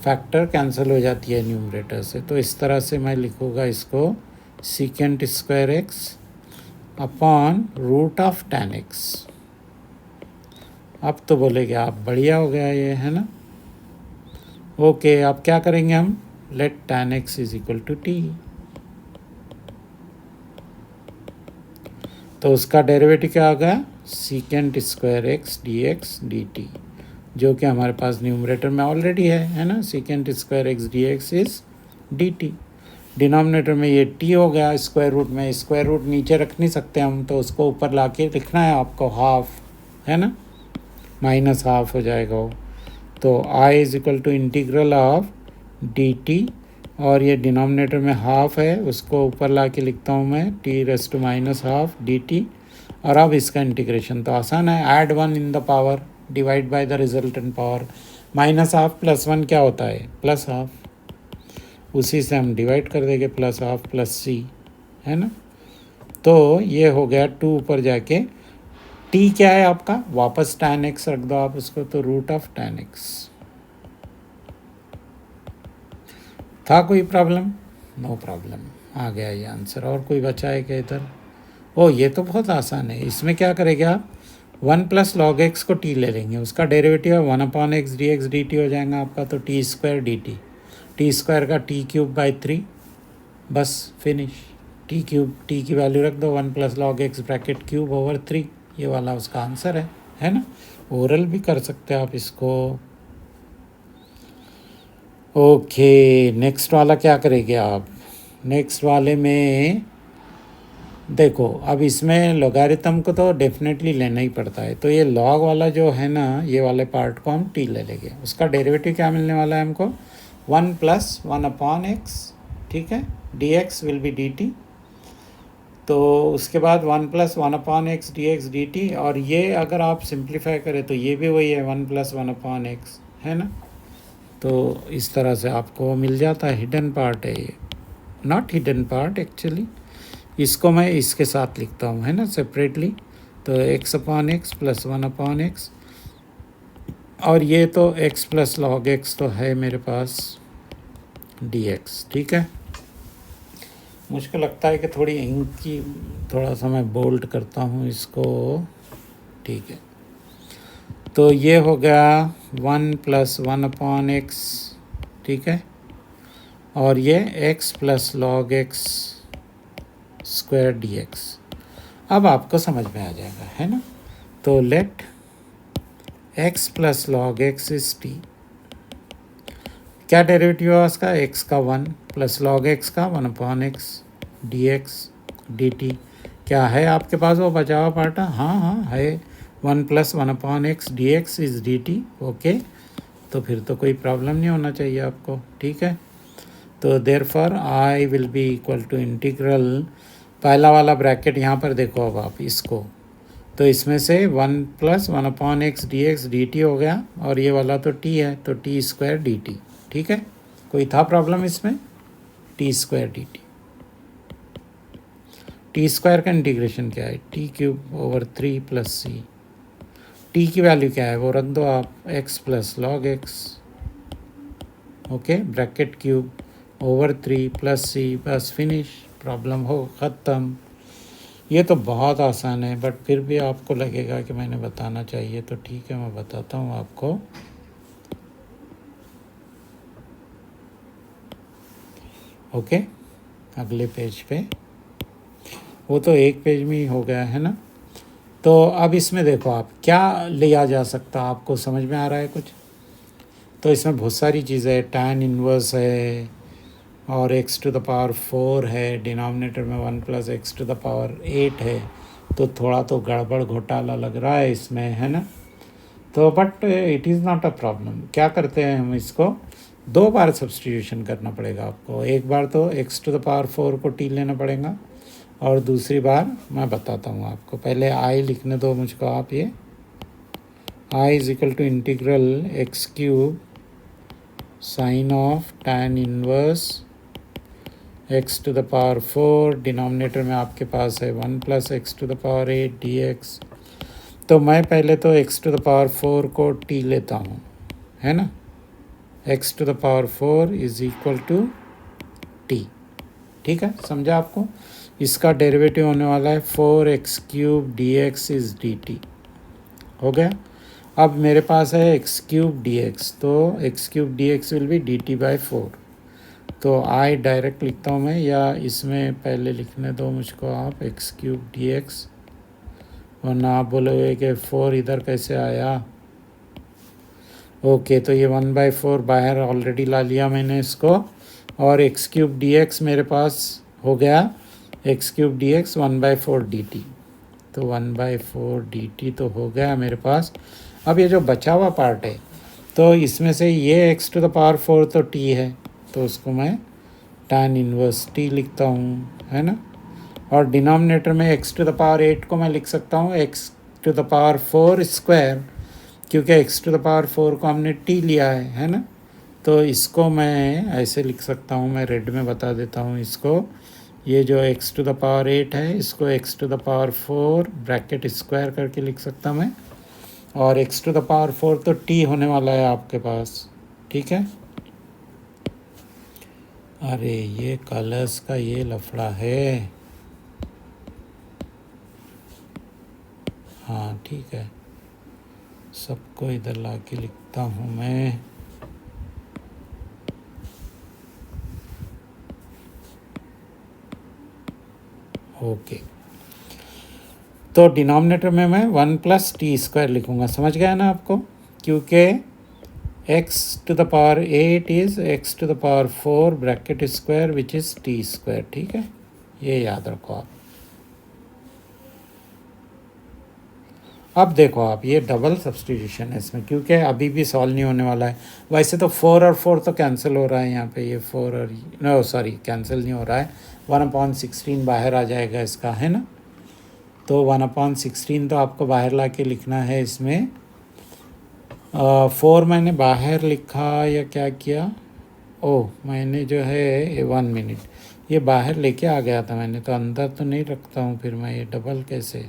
फैक्टर कैंसिल हो जाती है न्यूमरेटर से। तो इस तरह से मैं लिखूँगा इसको secant square x upon root of tan x। अब तो बोलेगे आप बढ़िया हो गया ये, है ना। ओके, अब क्या करेंगे हम, let tan x is equal to t, तो उसका डेरिवेटिव क्या होगा, secant square x D x d t, जो कि हमारे पास न्यूमरेटर में ऑलरेडी है ना। Secant square x D x is d t, denominator में ये t हो गया, स्क्वायर रूट में स्क्वायर रूट नीचे रख नहीं सकते हम, तो उसको ऊपर ला के लिखना है आपको हाफ, है ना, माइनस हाफ हो जाएगा वो। तो I is equal to integral of d T, और ये डिनोमिनेटर में हाफ है, उसको ऊपर ला के लिखता हूँ मैं t raise to minus half d T. और अब इसका इंटीग्रेशन तो आसान है, add 1 in the power divide by the resultant power. Minus half plus 1 क्या होता है, प्लस हाफ, उसी से हम डिवाइड कर देंगे, प्लस हाफ प्लस सी, है ना। तो ये हो गया 2 ऊपर जाके, टी क्या है आपका, वापस tan x रख दो आप उसको, तो रूट ऑफ tan x। था कोई प्रॉब्लम, नो प्रॉब्लम, आ गया ये आंसर। और कोई बचा है क्या इधर, ओ ये तो बहुत आसान है। इसमें क्या करेंगे आप, 1 प्लस लॉग एक्स को t ले लेंगे, उसका derivative 1 upon x D x d T हो जाएगा आपका, तो T square D T, T square का टी क्यूब बाई 3, बस फिनिश। टी क्यूब, टी की वैल्यू रख दो, 1 plus log x bracket cube over 3, ये वाला उसका आंसर है ना। ओरल भी कर सकते हैं आप इसको। ओके, नेक्स्ट वाला क्या करेंगे आप, नेक्स्ट वाले में देखो, अब इसमें लॉगरिथम को तो डेफिनेटली लेना ही पड़ता है, तो ये लॉग वाला जो है ना, ये वाले पार्ट को हम टी ले लेंगे, उसका डेरिवेटिव क्या मिलने वाला है हमको, 1 प्लस 1 अपॉन एक्स, ठीक है, D X will B D T. तो उसके बाद 1 plus 1 upon x D x d T, और ये अगर आप सिंप्लीफाई करें तो ये भी वही है 1 प्लस 1 अपॉन एक्स, है ना। तो इस तरह से आपको मिल जाता है, हिडन पार्ट है ये, नॉट हिडन पार्ट एक्चुअली, इसको मैं इसके साथ लिखता हूँ, है ना, सेपरेटली। तो x upon x plus 1 upon x, और ये तो x प्लस लॉग एक्स तो है मेरे पास dx, ठीक है। मुझको लगता है कि थोड़ी इंक की, थोड़ा सा मैं बोल्ड करता हूँ इसको, ठीक है। तो ये हो गया 1 प्लस 1 अपॉन एक्स, ठीक है, और ये x plus log x square d x. अब आपको समझ में आ जाएगा, है ना। तो let x plus log x is t, क्या डेरिवेटिव है उसका, x का 1 प्लस लॉग एक्स का 1 upon x D x d T, क्या है आपके पास वो बचा हुआ पार्ट, हाँ है, 1 plus 1 upon x D x is d T. Okay, तो फिर तो कोई प्रॉब्लम नहीं होना चाहिए आपको, ठीक है। तो therefore I will be equal to integral, पहला वाला ब्रैकेट यहाँ पर देखो अब आप इसको, तो इसमें से 1 plus 1 upon x d T हो गया, और ये वाला तो t है, तो टी स्क्वायर डी टी, ठीक है। कोई था प्रॉब्लम इसमें, T square D T, T square का इंटीग्रेशन क्या है, T cube over 3 plus C, T की वैल्यू क्या है वो रख दो आप, X plus log X, okay, bracket cube over 3 plus C, बस फिनिश, प्रॉब्लम हो ख़त्म। ये तो बहुत आसान है, बट फिर भी आपको लगेगा कि मैंने बताना चाहिए, तो ठीक है मैं बताता हूँ आपको। ओके, अगले पेज पे, वो तो एक पेज में ही हो गया है ना। तो अब इसमें देखो आप क्या लिया जा सकता, आपको समझ में आ रहा है कुछ? तो इसमें बहुत सारी चीज़ें है, tan इनवर्स है और x टू द पावर 4 है, डिनोमिनेटर में 1 plus x to the power 8 है। तो थोड़ा तो गड़बड़ घोटाला लग रहा है इसमें, है ना? तो but it is not a problem. क्या करते हैं हम, इसको 2 बार सब्सटीट्यूशन करना पड़ेगा आपको। एक बार तो x टू द पावर 4 को t लेना पड़ेगा और दूसरी बार मैं बताता हूँ आपको। पहले I लिखने दो मुझको आप, ये I is equal to integral x cube sine of tan inverse x to the power 4, denominator में आपके पास है 1 plus x to the power 8 dx। तो मैं पहले तो x टू द पावर 4 को t लेता हूँ, है ना? x to the power 4 is equal to t। ठीक है, समझा आपको? इसका डेरिवेटिव होने वाला है 4x cube dx is dt। हो गया? अब मेरे पास है x क्यूब dx, तो x cube dx will be dt by 4। तो I डायरेक्ट लिखता हूँ मैं, या इसमें पहले लिखने दो मुझको आप x क्यूब dx, वरना आप बोलोगे कि 4 इधर कैसे आया। ओके, तो ये 1/4 बाहर ऑलरेडी ला लिया मैंने इसको, और x क्यूब dx मेरे पास हो गया x क्यूब dx 1/4 dt। तो 1/4 dt तो हो गया मेरे पास। अब ये जो बचा हुआ पार्ट है, तो इसमें से ये x टू द पावर 4 तो t है, तो उसको मैं tan इनवर्स t लिखता हूँ, है ना? और डिनोमिनेटर में x टू द पावर 8 को मैं लिख सकता हूँ x to the power 4 square, क्योंकि x टू द पावर 4 को हमने t लिया है ना? तो इसको मैं ऐसे लिख सकता हूँ, मैं रेड में बता देता हूँ इसको। ये जो x टू द पावर 8 है, इसको x to the power 4 bracket square करके लिख सकता मैं, और x टू द पावर 4 तो t होने वाला है आपके पास। ठीक है? अरे ये कलर्स का ये लफड़ा है। हाँ ठीक है, सबको इधर ला के लिखता हूँ मैं। ओके, तो डिनोमिनेटर में मैं 1 प्लस टी स्क्वायर लिखूँगा, समझ गया ना आपको? क्योंकि x to the power 8 is x to the power 4 bracket square which is t square. ठीक है, ये याद रखो आप। अब देखो आप, ये डबल सब्सटीट्यूशन है इसमें, क्योंकि अभी भी सॉल्व नहीं होने वाला है। वैसे तो 4 और 4 तो कैंसिल हो रहा है यहाँ पे, ये 4 और नो सॉरी कैंसिल नहीं हो रहा है, 1/16 बाहर आ जाएगा इसका, है ना? तो 1/16 तो आपको बाहर ला के लिखना है इसमें। 4 मैंने बाहर लिखा या क्या किया? ओह, मैंने जो है 1 मिनट, ये बाहर लेके आ गया था मैंने, तो अंदर तो नहीं रखता हूँ फिर मैं, ये डबल कैसे?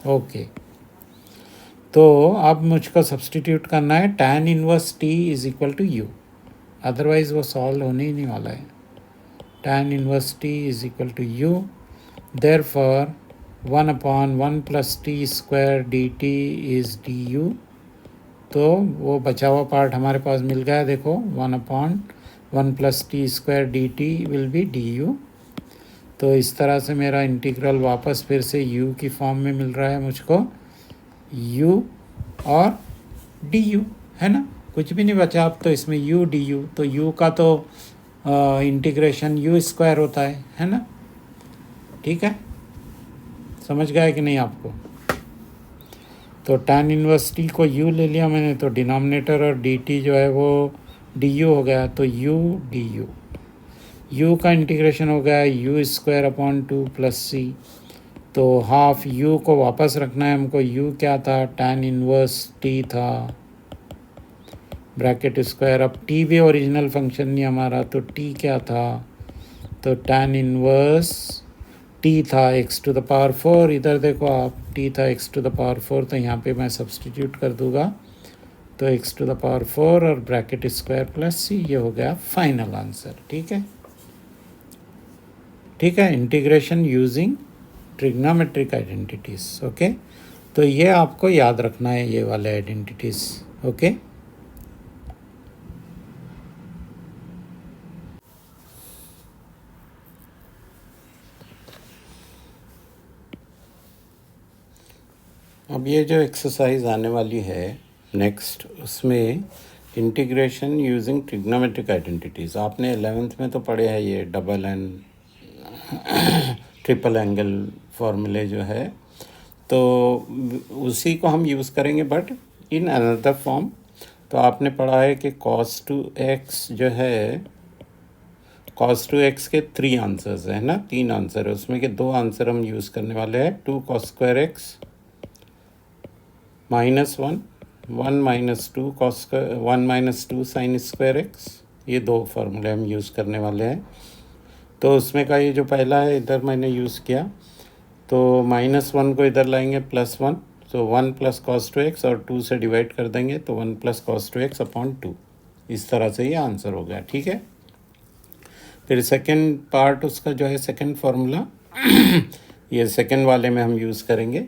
ओके, तो अब मुझको सब्सटीट्यूट करना है tan inverse t is equal to u, otherwise वो सॉल्व होने ही नहीं वाला है। tan inverse t is equal to u, therefore 1/1 plus t square D t is d u. तो वो बचा हुआ पार्ट हमारे पास मिल गया, देखो 1/1 plus t square D T will B D u. तो इस तरह से मेरा इंटीग्रल वापस फिर से u की फॉर्म में मिल रहा है मुझको, u और du, है ना? कुछ भी नहीं बचा अब तो इसमें u du, तो u का तो इंटीग्रेशन u स्क्वायर होता है ना? ठीक है, समझ गया कि नहीं आपको? तो tan इनवर्स t को u ले लिया मैंने, तो डिनोमिनेटर और dt जो है वो du हो गया, तो u du, u का इंटीग्रेशन हो गया u स्क्वायर अपॉन 2 प्लस सी। तो हाफ u को वापस रखना है हमको, u क्या था? tan इनवर्स t था ब्रैकेट स्क्वायर। अब t भी ओरिजिनल फंक्शन नहीं हमारा, तो t क्या था? तो tan इनवर्स t था x टू द पावर 4, इधर देखो आप, t था x टू द पावर 4, तो यहाँ पे मैं सब्सटीट्यूट कर दूँगा, तो x टू द पावर 4 और ब्रैकेट स्क्वायर प्लस c, ये हो गया फाइनल आंसर। ठीक है, ठीक है, integration using trigonometric identities. Okay, तो ये आपको याद रखना है, ये वाले आइडेंटिटीज। ओके, अब ये जो एक्सरसाइज आने वाली है नेक्स्ट, उसमें इंटीग्रेशन यूजिंग ट्रिग्नोमेट्रिक आइडेंटिटीज़ आपने 11th में तो पढ़े हैं, ये डबल एंड ट्रिपल एंगल फॉर्मूले जो है, तो उसी को हम यूज़ करेंगे बट इन अनदर फॉर्म। तो आपने पढ़ा है कि cos 2x जो है, cos 2x के 3 आंसर्स है ना, 3 आंसर है उसमें के 2 आंसर हम यूज़ करने वाले हैं, 2 cos square x -1, 1 - 2 cos 1 - 2 sin square x, ये 2 फार्मूले हम यूज़ करने वाले हैं। तो उसमें का ये जो पहला है इधर मैंने यूज़ किया, तो -1 को इधर लाएंगे +1, तो 1 + cos 2x और 2 से डिवाइड कर देंगे तो 1 + cos 2x अपॉन 2, इस तरह से ये आंसर हो गया। ठीक है, फिर सेकंड पार्ट उसका जो है सेकंड फार्मूला ये सेकंड वाले में हम यूज़ करेंगे।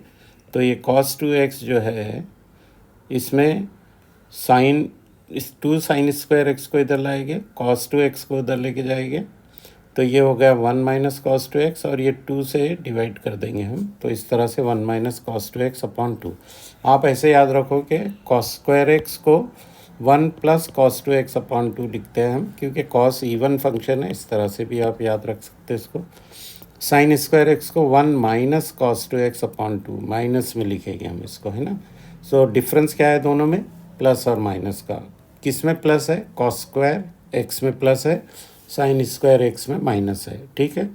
तो ये cos 2x जो है, इसमें साइन, इस 2 sin स्क्वायर x को इधर लाएंगे, cos 2x को उधर लेके जाएंगे, तो ये हो गया 1 - cos 2x और ये 2 से डिवाइड कर देंगे हम, तो इस तरह से 1 - cos 2x अपॉन 2। आप ऐसे याद रखो कि cos स्क्वायर x को 1 + cos 2x अपॉन 2 लिखते हैं हम, क्योंकि cos इवन फंक्शन है, इस तरह से भी आप याद रख सकते हैं इसको। sin स्क्वायर x को 1 - cos 2x अपॉन 2, माइनस में लिखेंगे हम इसको, है ना। सो डिफरेंस क्या है दोनों में, प्लस और माइनस का। किस में प्लस है, cos स्क्वायर x में प्लस है, sin स्क्वायर x में माइनस है। ठीक है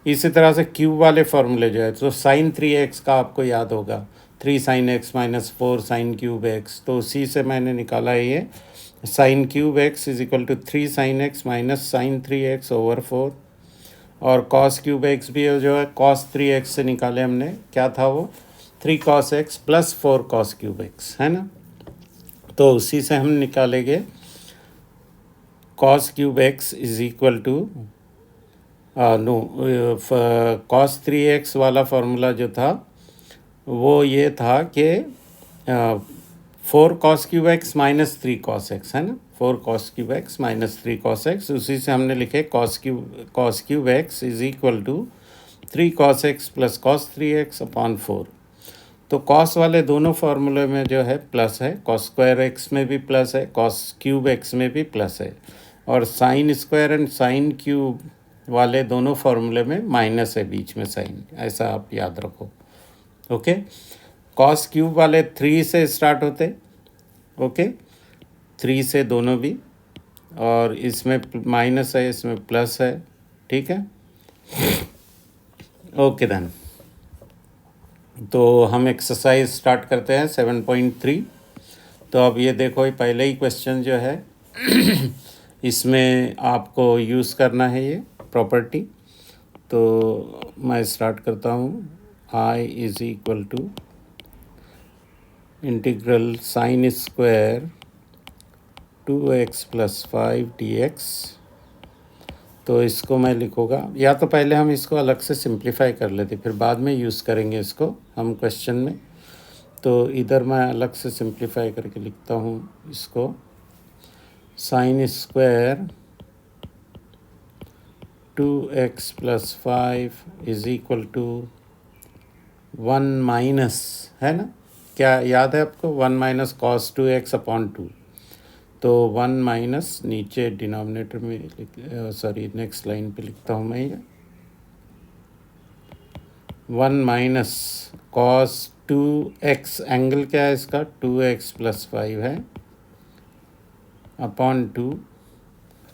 इसी तरह से क्यूब वाले फॉर्मूले जो है, तो sin 3x का आपको याद होगा, 3 sin x - 4 sin cube x, तो उसी से मैंने निकाला है ये sin cube x = 3 sin x - sin 3x over 4, और cos क्यूब x भी जो है cos 3x से निकाले हमने, क्या था वो 3 cos x + 4 cos cube x, है ना। तो उसी से हम निकालेंगे cos cube x = cos 3x वाला फार्मूला जो था वो ये था कि 4 cos cube x - 3 cos x, है ना, 4 cos cube x - 3 cos x, उसी से हमने लिखे cos cube x = 3 cos x + cos 3x upon 4। तो cos वाले दोनों फार्मूले में जो है प्लस है, cos स्क्वायर x में भी प्लस है, cos क्यूब x में भी प्लस है, और sin square and sin cube वाले दोनों फार्मूले में माइनस है बीच में साइन, ऐसा आप याद रखो। ओके, cos क्यूब वाले 3 से स्टार्ट होते, ओके 3 से दोनों भी, और इसमें माइनस है, इसमें प्लस है। ठीक है, ओके देन, तो हम एक्सरसाइज स्टार्ट करते हैं 7.3। तो अब ये देखो, ये पहले ही क्वेश्चन जो है इसमें आपको यूज़ करना है ये प्रॉपर्टी। तो मैं स्टार्ट करता हूँ, I = integral sin square 2x + 5 dx। तो इसको मैं लिखूँगा, या तो पहले हम इसको अलग से सिंप्लीफाई कर लेते, फिर बाद में यूज़ करेंगे इसको हम क्वेश्चन में। तो इधर मैं अलग से सिंप्लीफाई करके लिखता हूँ इसको, sin स्क्वायर 2x + 5 = 1 माइनस, है ना, क्या याद है आपको, 1 - cos 2x अपॉन 2, तो 1 माइनस नीचे डिनोमिनेटर में सॉरी नेक्स्ट लाइन पे लिखता हूँ मैं ये, 1 - cos 2x, एंगल क्या है इसका 2x + 5 है अपॉन 2।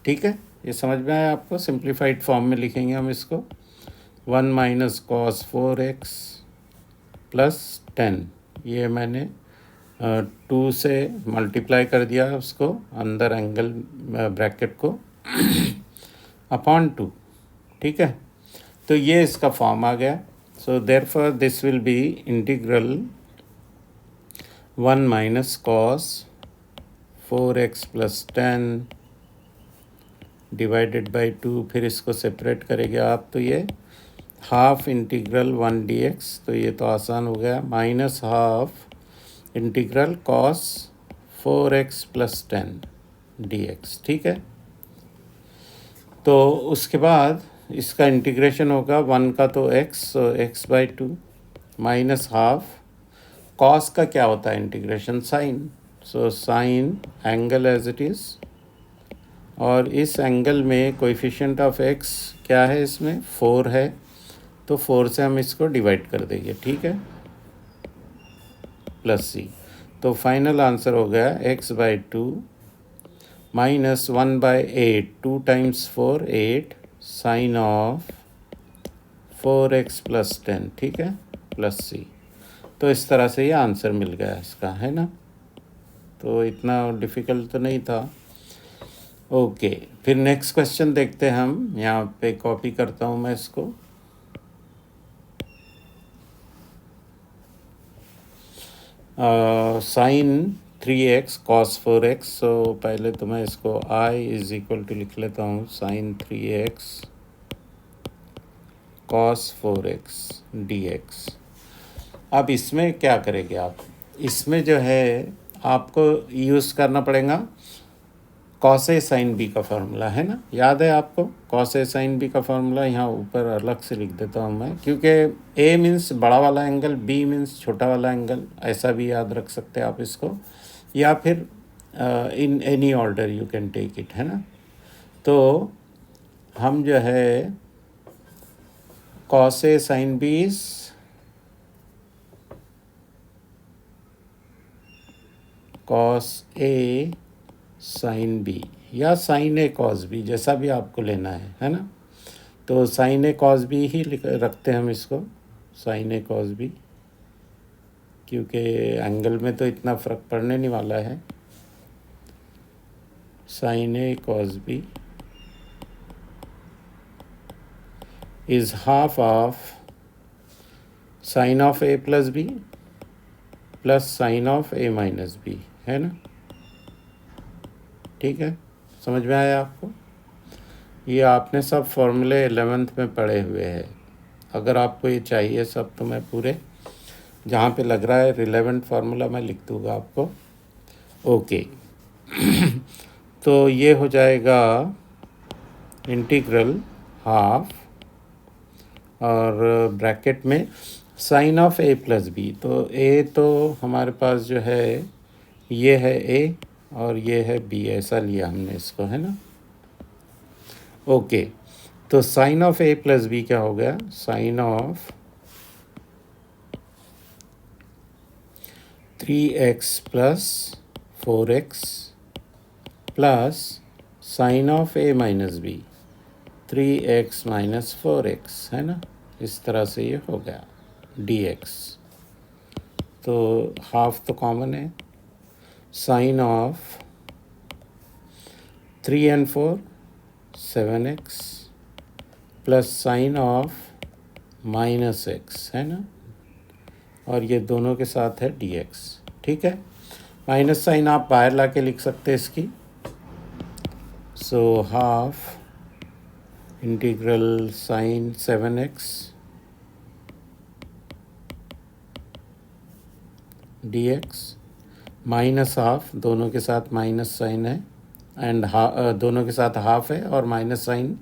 ठीक है, ये समझ में आया आपको, सिंप्लीफाइड फॉर्म में लिखेंगे हम इसको, 1 - cos 4x + 10, ये मैंने 2 से मल्टीप्लाई कर दिया उसको अंदर एंगल ब्रैकेट को अपॉन 2। ठीक है, तो ये इसका फॉर्म आ गया। So therefore this will be integral 1 - cos 4x + 10 divided by 2, फिर इसको सेपरेट करेंगे आप, तो ये हाफ इंटीग्रल 1 dx, तो ये तो आसान हो गया, -half integral cos 4x + 10 dx। ठीक है, तो उसके बाद इसका इंटीग्रेशन होगा 1 का तो x, so x/2 minus half cos का क्या होता है integration sine, so sine angle as it is, और इस एंगल में कोएफिशिएंट ऑफ एक्स क्या है, इसमें 4 है, तो 4 से हम इसको डिवाइड कर देंगे, ठीक है, प्लस सी। तो फाइनल आंसर हो गया x/2 minus 1/8, 2 times 4 8 sign of 4x + 10, ठीक है, प्लस सी। तो इस तरह से ये आंसर मिल गया इसका, है ना, तो इतना डिफ़िकल्ट तो नहीं था। ओके, फिर नेक्स्ट क्वेश्चन देखते हैं हम, यहाँ पे कॉपी करता हूँ मैं इसको। साइन 3x कॉस 4x, सो पहले तो मैं इसको I = लिख लेता हूँ, sign 3x cos 4x dx। अब इसमें क्या करेंगे आप, इसमें जो है आपको यूज़ करना पड़ेगा कॉस ए साइन बी का फार्मूला, है ना, याद है आपको कॉस ए साइन बी का फार्मूला, यहाँ ऊपर अलग से लिख देता हूँ मैं, क्योंकि ए मीन्स बड़ा वाला एंगल, बी मीन्स छोटा वाला एंगल, ऐसा भी याद रख सकते हैं आप इसको, या फिर in any order you can take it, है ना। तो हम जो है cos A sine B is cos A sine B या साइन ए कॉस बी, जैसा भी आपको लेना है ना, तो साइन ए कॉस बी ही रखते हैं हम इसको, साइन ए कॉस बी, क्योंकि एंगल में तो इतना फ़र्क पड़ने नहीं वाला है। Sine A cos B is half of sine of A plus B plus sine of A minus B, है ना, ठीक है, समझ में आया आपको। ये आपने सब फॉर्मूले 11th में पढ़े हुए हैं, अगर आपको ये चाहिए सब तो मैं पूरे जहाँ पे लग रहा है रिलेवेंट फार्मूला मैं लिख दूँगा आपको। ओके तो ये हो जाएगा इंटीग्रल हाफ और ब्रैकेट में sine of A plus B, तो ए तो हमारे पास जो है ये है ए और ये है बी, ऐसा लिया हमने इसको, है ना। ओके, तो sine of A plus B क्या हो गया, sine of 3x + 4x plus sine of A minus B 3x - 4x, है ना, इस तरह से ये हो गया dx। तो हाफ तो कॉमन है, sine of 3 and 4 7x plus sine of -x, है ना, और ये दोनों के साथ है dx, ठीक है। माइनस साइन आप बाहर ला के लिख सकते हैं इसकी, so half integral sine 7x dx minus half, दोनों के साथ माइनस साइन है, एंड दोनों के साथ हाफ है, और माइनस साइन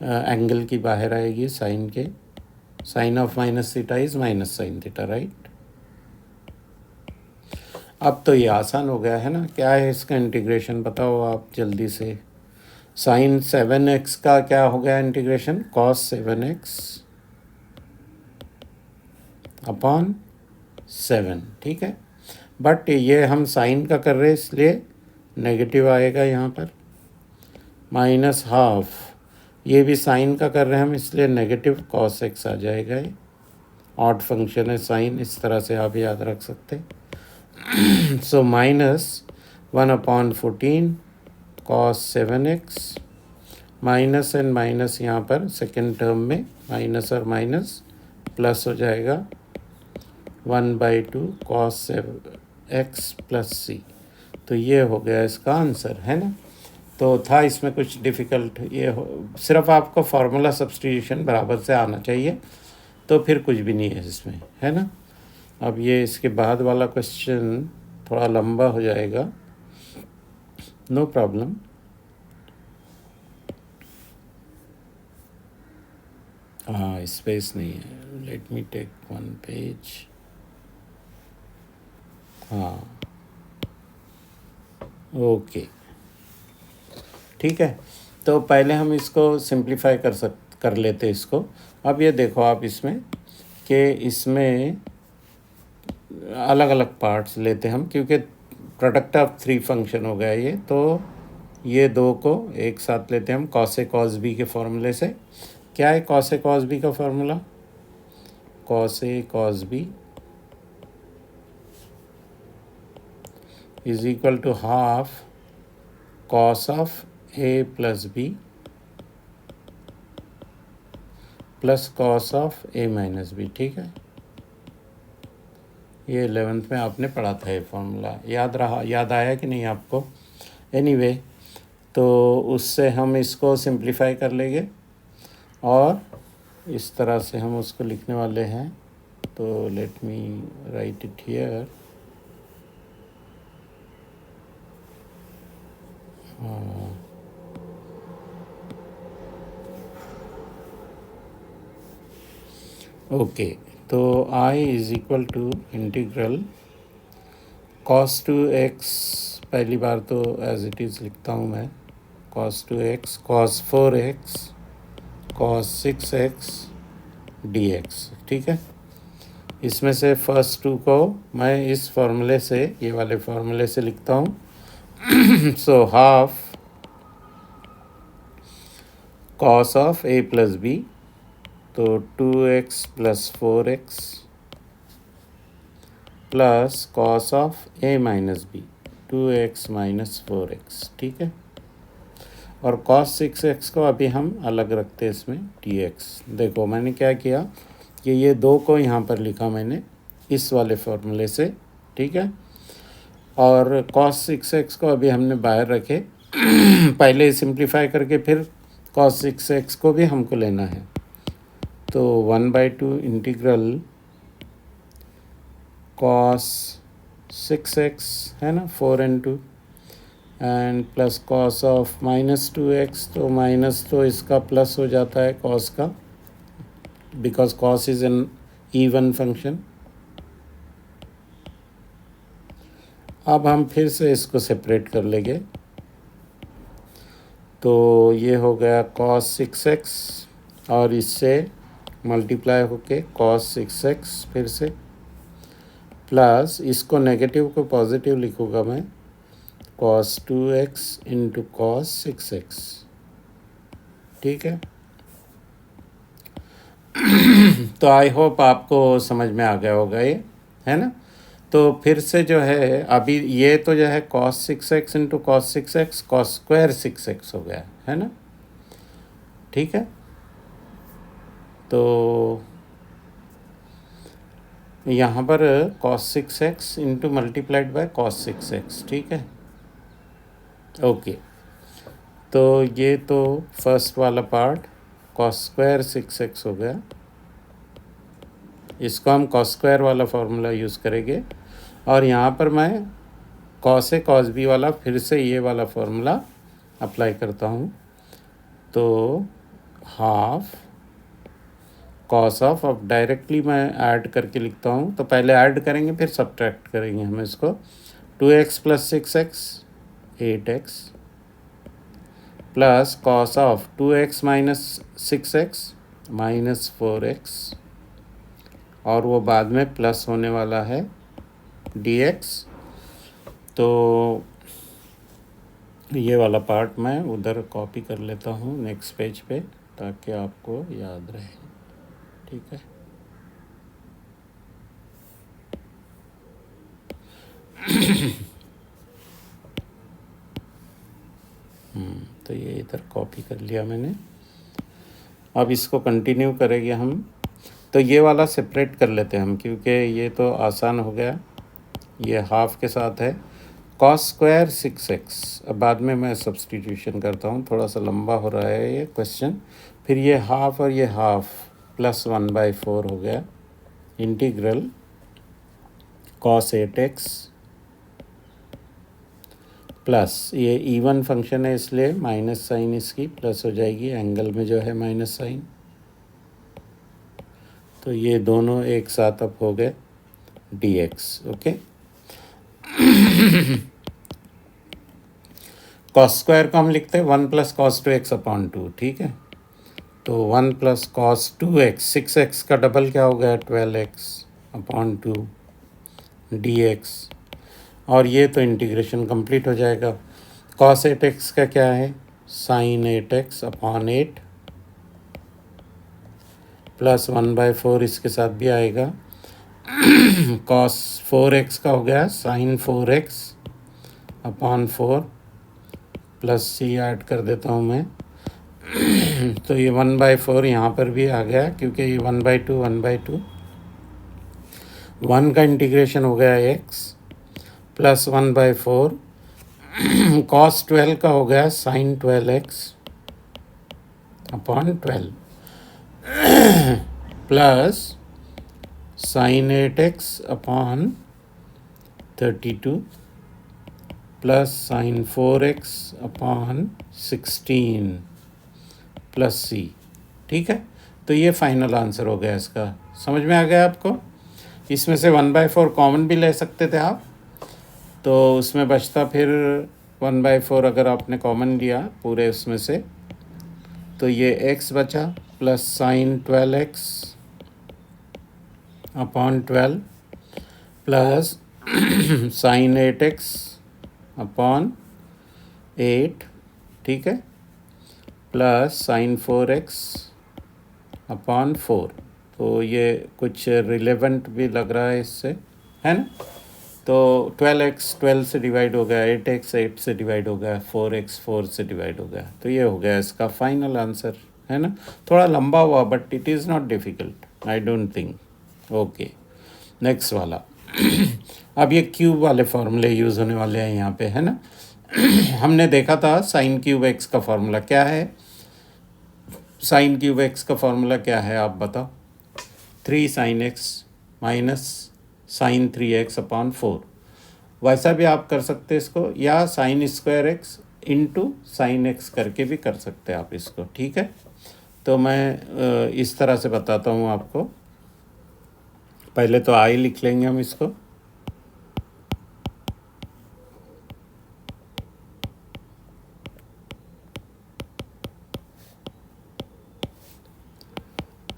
एंगल की बाहर आएगी साइन के, sine of minus theta is minus sine theta, right. अब तो ये आसान हो गया है ना, क्या है इसका इंटीग्रेशन बताओ आप जल्दी से। साइन 7x का क्या हो गया इंटीग्रेशन, कॉस 7x अपॉन 7, ठीक है, बट ये हम साइन का कर रहे हैं इसलिए नेगेटिव आएगा यहाँ पर, माइनस हाफ, ये भी साइन का कर रहे हैं हम इसलिए नेगेटिव कॉस x आ जाएगा, ये ऑड फंक्शन है साइन, इस तरह से आप याद रख सकते। सो -1/14 cos 7x, minus and minus यहाँ पर सेकेंड टर्म में माइनस और माइनस प्लस हो जाएगा 1/2 कॉस x + c, तो ये हो गया इसका आंसर, है ना। तो था इसमें कुछ डिफ़िकल्ट, ये सिर्फ आपको फार्मूला सब्स्टिट्यूशन बराबर से आना चाहिए, तो फिर कुछ भी नहीं है इसमें, है ना। अब ये इसके बाद वाला क्वेश्चन थोड़ा लंबा हो जाएगा, नो प्रॉब्लम। हाँ, स्पेस नहीं है, let me take one page. हाँ ओके ठीक है. तो पहले हम इसको सिंप्लीफाई कर लेते इसको. अब ये देखो आप इसमें कि इसमें अलग अलग पार्ट्स लेते हम, क्योंकि प्रोडक्ट ऑफ थ्री फंक्शन हो गया ये. तो ये दो को एक साथ लेते हम कॉस ए कॉस बी के फॉर्मूले से. क्या है कॉस ए कॉस बी का formula? Cos A cos B is equal to half cos of A plus B plus cos of A minus B. ठीक है, ये 11th में आपने पढ़ा था ये फॉर्मूला. याद आया कि नहीं आपको? एनीवे तो उससे हम इसको सिंप्लीफाई कर लेंगे और इस तरह से हम उसको लिखने वाले हैं. तो let me write it here. Okay तो I is equal to integral cos two x. पहली बार तो एज इट इज़ लिखता हूँ मैं. Cos two x cos 4x cos 6x dx. ठीक है, इसमें से फर्स्ट टू को मैं इस फॉर्मूले से, ये वाले फॉर्मूले से लिखता हूँ. So half cos of a plus B, तो 2x प्लस 4x प्लस cos of a minus B 2x minus 4x. ठीक है, और कॉस 6x को अभी हम अलग रखते हैं इसमें dx. देखो मैंने क्या किया कि ये दो को यहाँ पर लिखा मैंने इस वाले फॉर्मूले से. ठीक है, और cos 6x को अभी हमने बाहर रखे. पहले सिंप्लीफाई करके फिर cos 6x को भी हमको लेना है. तो 1/2 इंटीग्रल cos 6x है ना, 4 and plus cos of -2x. तो माइनस तो इसका प्लस हो जाता है कॉस का, because cos is an even function. अब हम फिर से इसको सेपरेट कर लेंगे. तो ये हो गया cos 6x और इससे मल्टीप्लाई होके cos 6x फिर से, प्लस इसको नेगेटिव को पॉजिटिव लिखूँगा मैं cos 2x into cos 6x. ठीक है, तो आई होप आपको समझ में आ गया होगा ये, है ना. तो फिर से जो है अभी ये तो जो है cos 6x into cos 6x cos square 6x हो गया, है ना. ठीक है, तो यहाँ पर cos 6x into multiplied by cos 6x. ठीक है, ओके. तो ये तो फर्स्ट वाला पार्ट cos स्क्वायर 6x हो गया. इसको हम cos स्क्वायर वाला फार्मूला यूज़ करेंगे और यहाँ पर मैं cos ए cos बी वाला फिर से ये वाला फार्मूला अप्लाई करता हूँ. तो हाफ कॉस ऑफ, अब डायरेक्टली मैं ऐड करके लिखता हूँ. तो पहले ऐड करेंगे फिर सब्ट्रैक्ट करेंगे हम इसको. 2x plus 6x 8x plus cos of 2x minus 6x minus 4x, और वो बाद में प्लस होने वाला है dx. तो ये वाला पार्ट मैं उधर कॉपी कर लेता हूँ नेक्स्ट पेज पे ताकि आपको याद रहे. ठीक है, तो ये इधर कॉपी कर लिया मैंने. अब इसको कंटिन्यू करेंगे हम. तो ये वाला सेपरेट कर लेते हैं हम, क्योंकि ये तो आसान हो गया. ये हाफ के साथ है cos स्क्वायर 6x. अब बाद में मैं सब्सटीट्यूशन करता हूँ, थोड़ा सा लंबा हो रहा है ये क्वेश्चन. फिर ये हाफ और ये हाफ प्लस 1/4 हो गया इंटीग्रल cos 8x प्लस ये इवन फंक्शन है इसलिए माइनस साइन इसकी प्लस हो जाएगी, एंगल में जो है माइनस साइन, तो ये दोनों एक साथ अब हो गए dx, ओके। कॉस स्क्वायर को हम लिखते हैं 1 प्लस कॉस 2x अपॉन 2, ठीक है। तो 1 प्लस कॉस 2x, 6x का डबल क्या हो गया 12x अपॉन 2 dx, और ये तो इंटीग्रेशन कंप्लीट हो जाएगा। कॉस 8x का क्या है साइन 8x अपॉन 8 प्लस 1/4 इसके साथ भी आएगा। कॉस 4x का हो गया साइन 4x अपॉन 4 प्लस सी ऐड कर देता हूँ मैं। तो ये 1/4 यहाँ पर भी आ गया क्योंकि ये 1/2 1/2, 1 का इंटीग्रेशन हो गया x प्लस 1/4 कॉस 12 का हो गया sine 12x upon 12 plus sine 8x upon 32 plus sine 4x upon 16 plus C, ठीक है। तो ये फाइनल आंसर हो गया इसका। समझ में आ गया आपको? इसमें से 1/4 कॉमन भी ले सकते थे आप, तो उसमें बचता फिर 1/4 अगर आपने कॉमन लिया पूरे उसमें से, तो ये x बचा plus sign 12x upon 12 plus sine 8x upon 8, ठीक है, प्लस साइन 4x अपॉन 4। तो ये कुछ रिलेवेंट भी लग रहा है इससे, है ना। तो 12x 12 से डिवाइड हो गया, 8x 8 से डिवाइड हो गया, 4x 4 से डिवाइड हो गया। तो ये हो गया इसका फाइनल आंसर, है ना। थोड़ा लंबा हुआ but it is not difficult, I don't think. Okay, next वाला। अब ये क्यूब वाले फॉर्मूले यूज़ होने वाले हैं यहाँ पे, है ना। हमने देखा था साइन क्यूब एक्स का फॉर्मूला क्या है। साइन क्यूब एक्स का फॉर्मूला क्या है आप बताओ। 3 sine x minus sine 3x upon 4। वैसा भी आप कर सकते हैं इसको, या sine square x into sine x करके भी कर सकते हैं आप इसको, ठीक है। तो मैं इस तरह से बताता हूँ आपको। पहले तो आई लिख लेंगे हम इसको,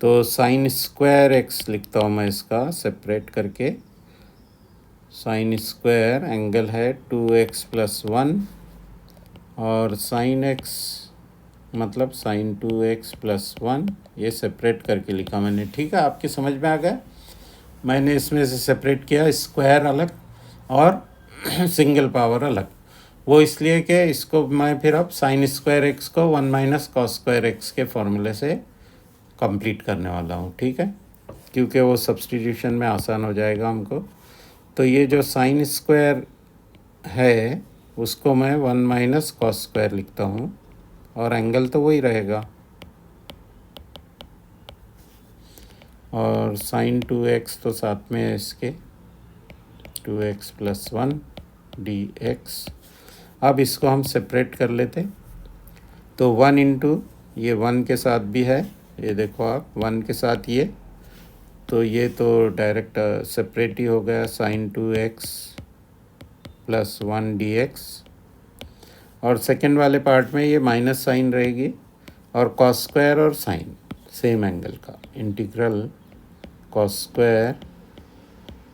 तो साइन स्क्वायर एक्स लिखता हूँ मैं इसका सेपरेट करके। साइन स्क्वायर एंगल है 2x + 1 और साइन एक्स मतलब साइन 2x + 1, ये सेपरेट करके लिखा मैंने, ठीक है। आपकी समझ में आ गया। मैंने इसमें से सेपरेट किया स्क्वायर अलग और सिंगल पावर अलग, वो इसलिए कि इसको मैं फिर अब साइन स्क्वायर एक्स को 1 माइनस कॉस स्क्वायर एक्स के फॉर्मूले से कंप्लीट करने वाला हूँ, ठीक है, क्योंकि वो सब्स्टिट्यूशन में आसान हो जाएगा हमको। तो ये जो साइन स्क्वायर है उसको मैं 1 माइनस कॉस स्क्वायर लिखता हूँ, और एंगल तो वही रहेगा, और साइन 2x तो साथ में है इसके, 2x + 1 dx। अब इसको हम सेपरेट कर लेते। तो 1 इंटू ये 1 के साथ भी है, ये देखो आप 1 के साथ ये, तो ये तो डायरेक्ट सेपरेट ही हो गया, साइन 2x + 1 dx। और सेकेंड वाले पार्ट में ये माइनस साइन रहेगी, और कॉस स्क्वायर और साइन सेम एंगल का इंटीग्रल कॉस स्क्वायर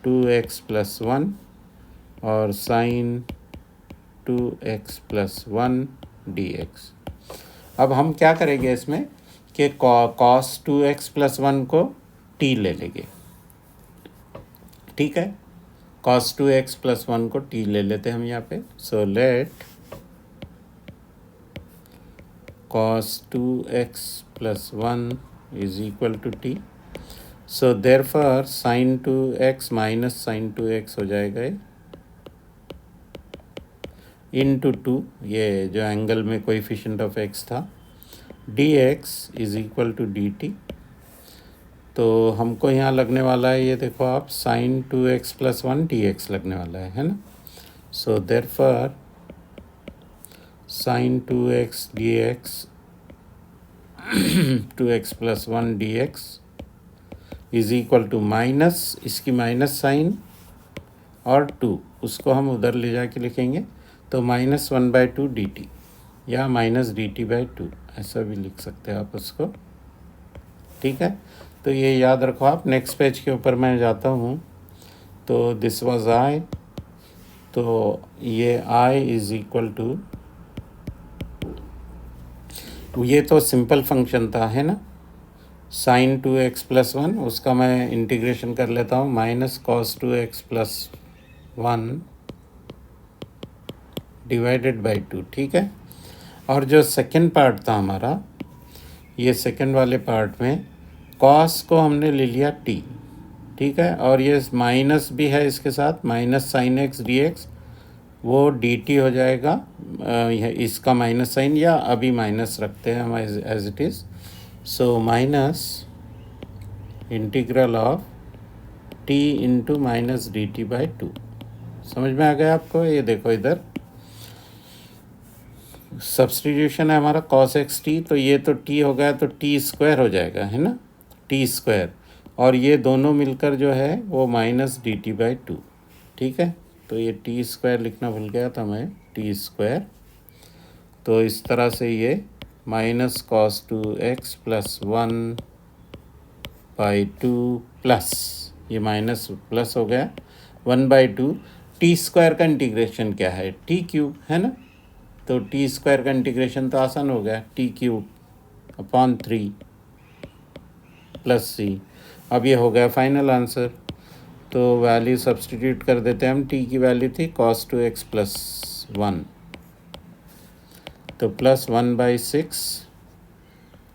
2x + 1 और साइन 2x + 1 dx। अब हम क्या करेंगे इसमें कि कॉस 2x + 1 को t ले लेंगे, ठीक है। cos 2x + 1 को t ले लेते हैं हम यहाँ पे। So let cos 2x + 1 = t। सो therefore sin 2x minus sin 2x हो जाएगा इंटू 2, ये जो एंगल में कोएफिशिएंट ऑफ x था, dx = dt। तो हमको यहाँ लगने वाला है, ये देखो आप, sin 2x + 1 dx लगने वाला है ना। So therefore sin 2x dx 2x + 1 dx is equal to minus, इसकी माइनस साइन और 2, उसको हम उधर ले जाके लिखेंगे तो -1/2 dt या -dt/2 ऐसा भी लिख सकते हैं आप उसको, ठीक है। तो ये याद रखो आप। नेक्स्ट पेज के ऊपर मैं जाता हूँ, तो दिस वाज आई, तो ये आई इज इक्वल टू, ये तो सिंपल फंक्शन था, है ना, sin 2x + 1, उसका मैं इंटीग्रेशन कर लेता हूँ -cos 2x + 1 /2, ठीक है। और जो सेकंड पार्ट था हमारा, ये सेकंड वाले पार्ट में cos को हमने ले लिया t, ठीक है, और ये माइनस भी है इसके साथ, -sin x dx, वो dt हो जाएगा, इसका माइनस साइन, या अभी माइनस रखते हैं हम as it is, so minus integral of t into -dt/2। समझ में आ गया आपको? ये देखो इधर सब्सटीट्यूशन है हमारा cos x t, तो ये तो t हो गया तो t² हो जाएगा, है ना, t², और ये दोनों मिलकर जो है वो -dt/2, ठीक है। तो ये t² लिखना भूल गया था मैं, t², तो इस तरह से ये -cos 2x + 1/2 प्लस, ये माइनस प्लस हो गया 1/2, t² का इंटीग्रेशन क्या है, t³ है ना, तो t² का इंटीग्रेशन तो आसान हो गया, t³/3 + c। अब ये हो गया फाइनल आंसर, तो वैल्यू सब्सटीट्यूट कर देते हैं हम। t की वैल्यू थी cos 2x + 1, तो +1/6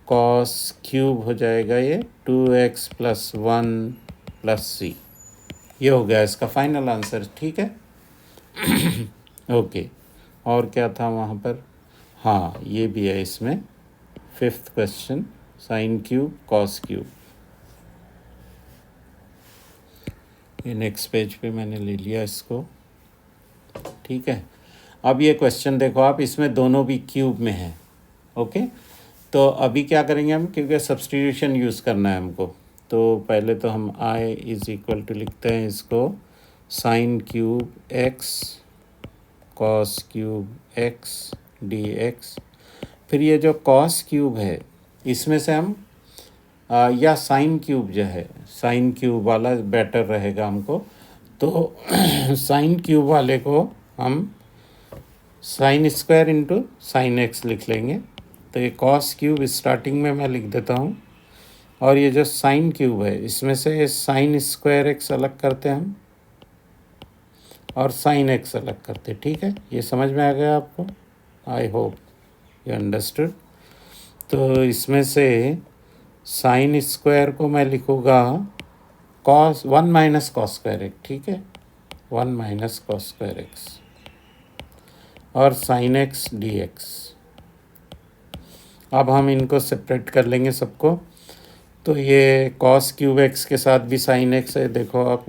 cos³ हो जाएगा ये 2x + 1 + c। ये हो गया इसका फाइनल आंसर, ठीक है। ओके, और क्या था वहाँ पर, हाँ ये भी है इसमें, 5th क्वेश्चन, sin³ cos³। ये नेक्स्ट पेज पे मैंने ले लिया इसको, ठीक है। अब ये क्वेश्चन देखो आप, इसमें दोनों भी क्यूब में है, ओके। तो अभी क्या करेंगे हम, क्योंकि सब्सटीट्यूशन यूज़ करना है हमको, तो पहले तो हम i इज इक्वल टू लिखते हैं इसको sin³ x cos³ x dx। फिर ये जो cos³ है इसमें से हम या sin³ जो है, sin³ वाला बेटर रहेगा हमको, तो sin³ वाले को हम sin² इंटू sin x लिख लेंगे। तो ये cos³ स्टार्टिंग में मैं लिख देता हूँ, और ये जो sin³ है इसमें से sin² x अलग करते हैं हम, और sin x अलग करते, ठीक है। ये समझ में आ गया आपको? आई होप यू अंडरस्टूड। तो इसमें से sin² को मैं लिखूँगा 1 - cos² x, ठीक है, 1 - cos² x, और sin x dx। अब हम इनको सेपरेट कर लेंगे सबको, तो ये cos³ x के साथ भी sin x है, देखो आप,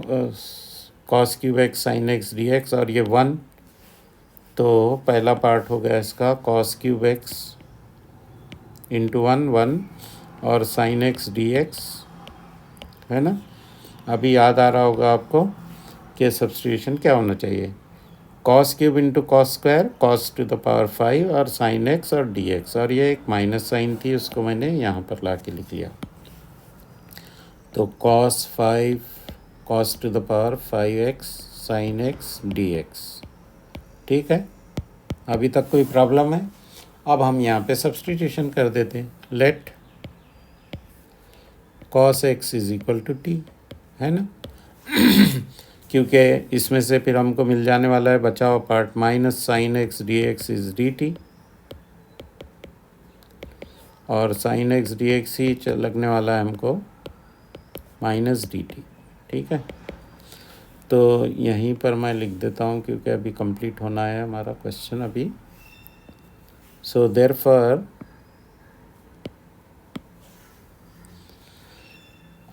cos³ x sin x dx, और ये 1, तो पहला पार्ट हो गया इसका cos³ x इंटू 1 और sin x dx, है ना। अभी याद आ रहा होगा आपको कि सब्स्टिट्यूशन क्या होना चाहिए, cos³ इंटू cos², cos⁵ और sin x और dx, और ये एक माइनस साइन थी, उसको मैंने यहाँ पर ला के लिख लिया, तो cos⁵ cos⁵x sin x dx, ठीक है। अभी तक कोई प्रॉब्लम है? अब हम यहाँ पे सब्स्टिट्यूशन कर देते हैं, let cos x is equal to t, है ना, क्योंकि इसमें से फिर हमको मिल जाने वाला है बचा हुआ part -sin x dx is dt, और sin x dx ही लगने वाला है हमको -dt, ठीक है। तो यहीं पर मैं लिख देता हूँ, क्योंकि अभी कंप्लीट होना है हमारा क्वेश्चन अभी। So therefore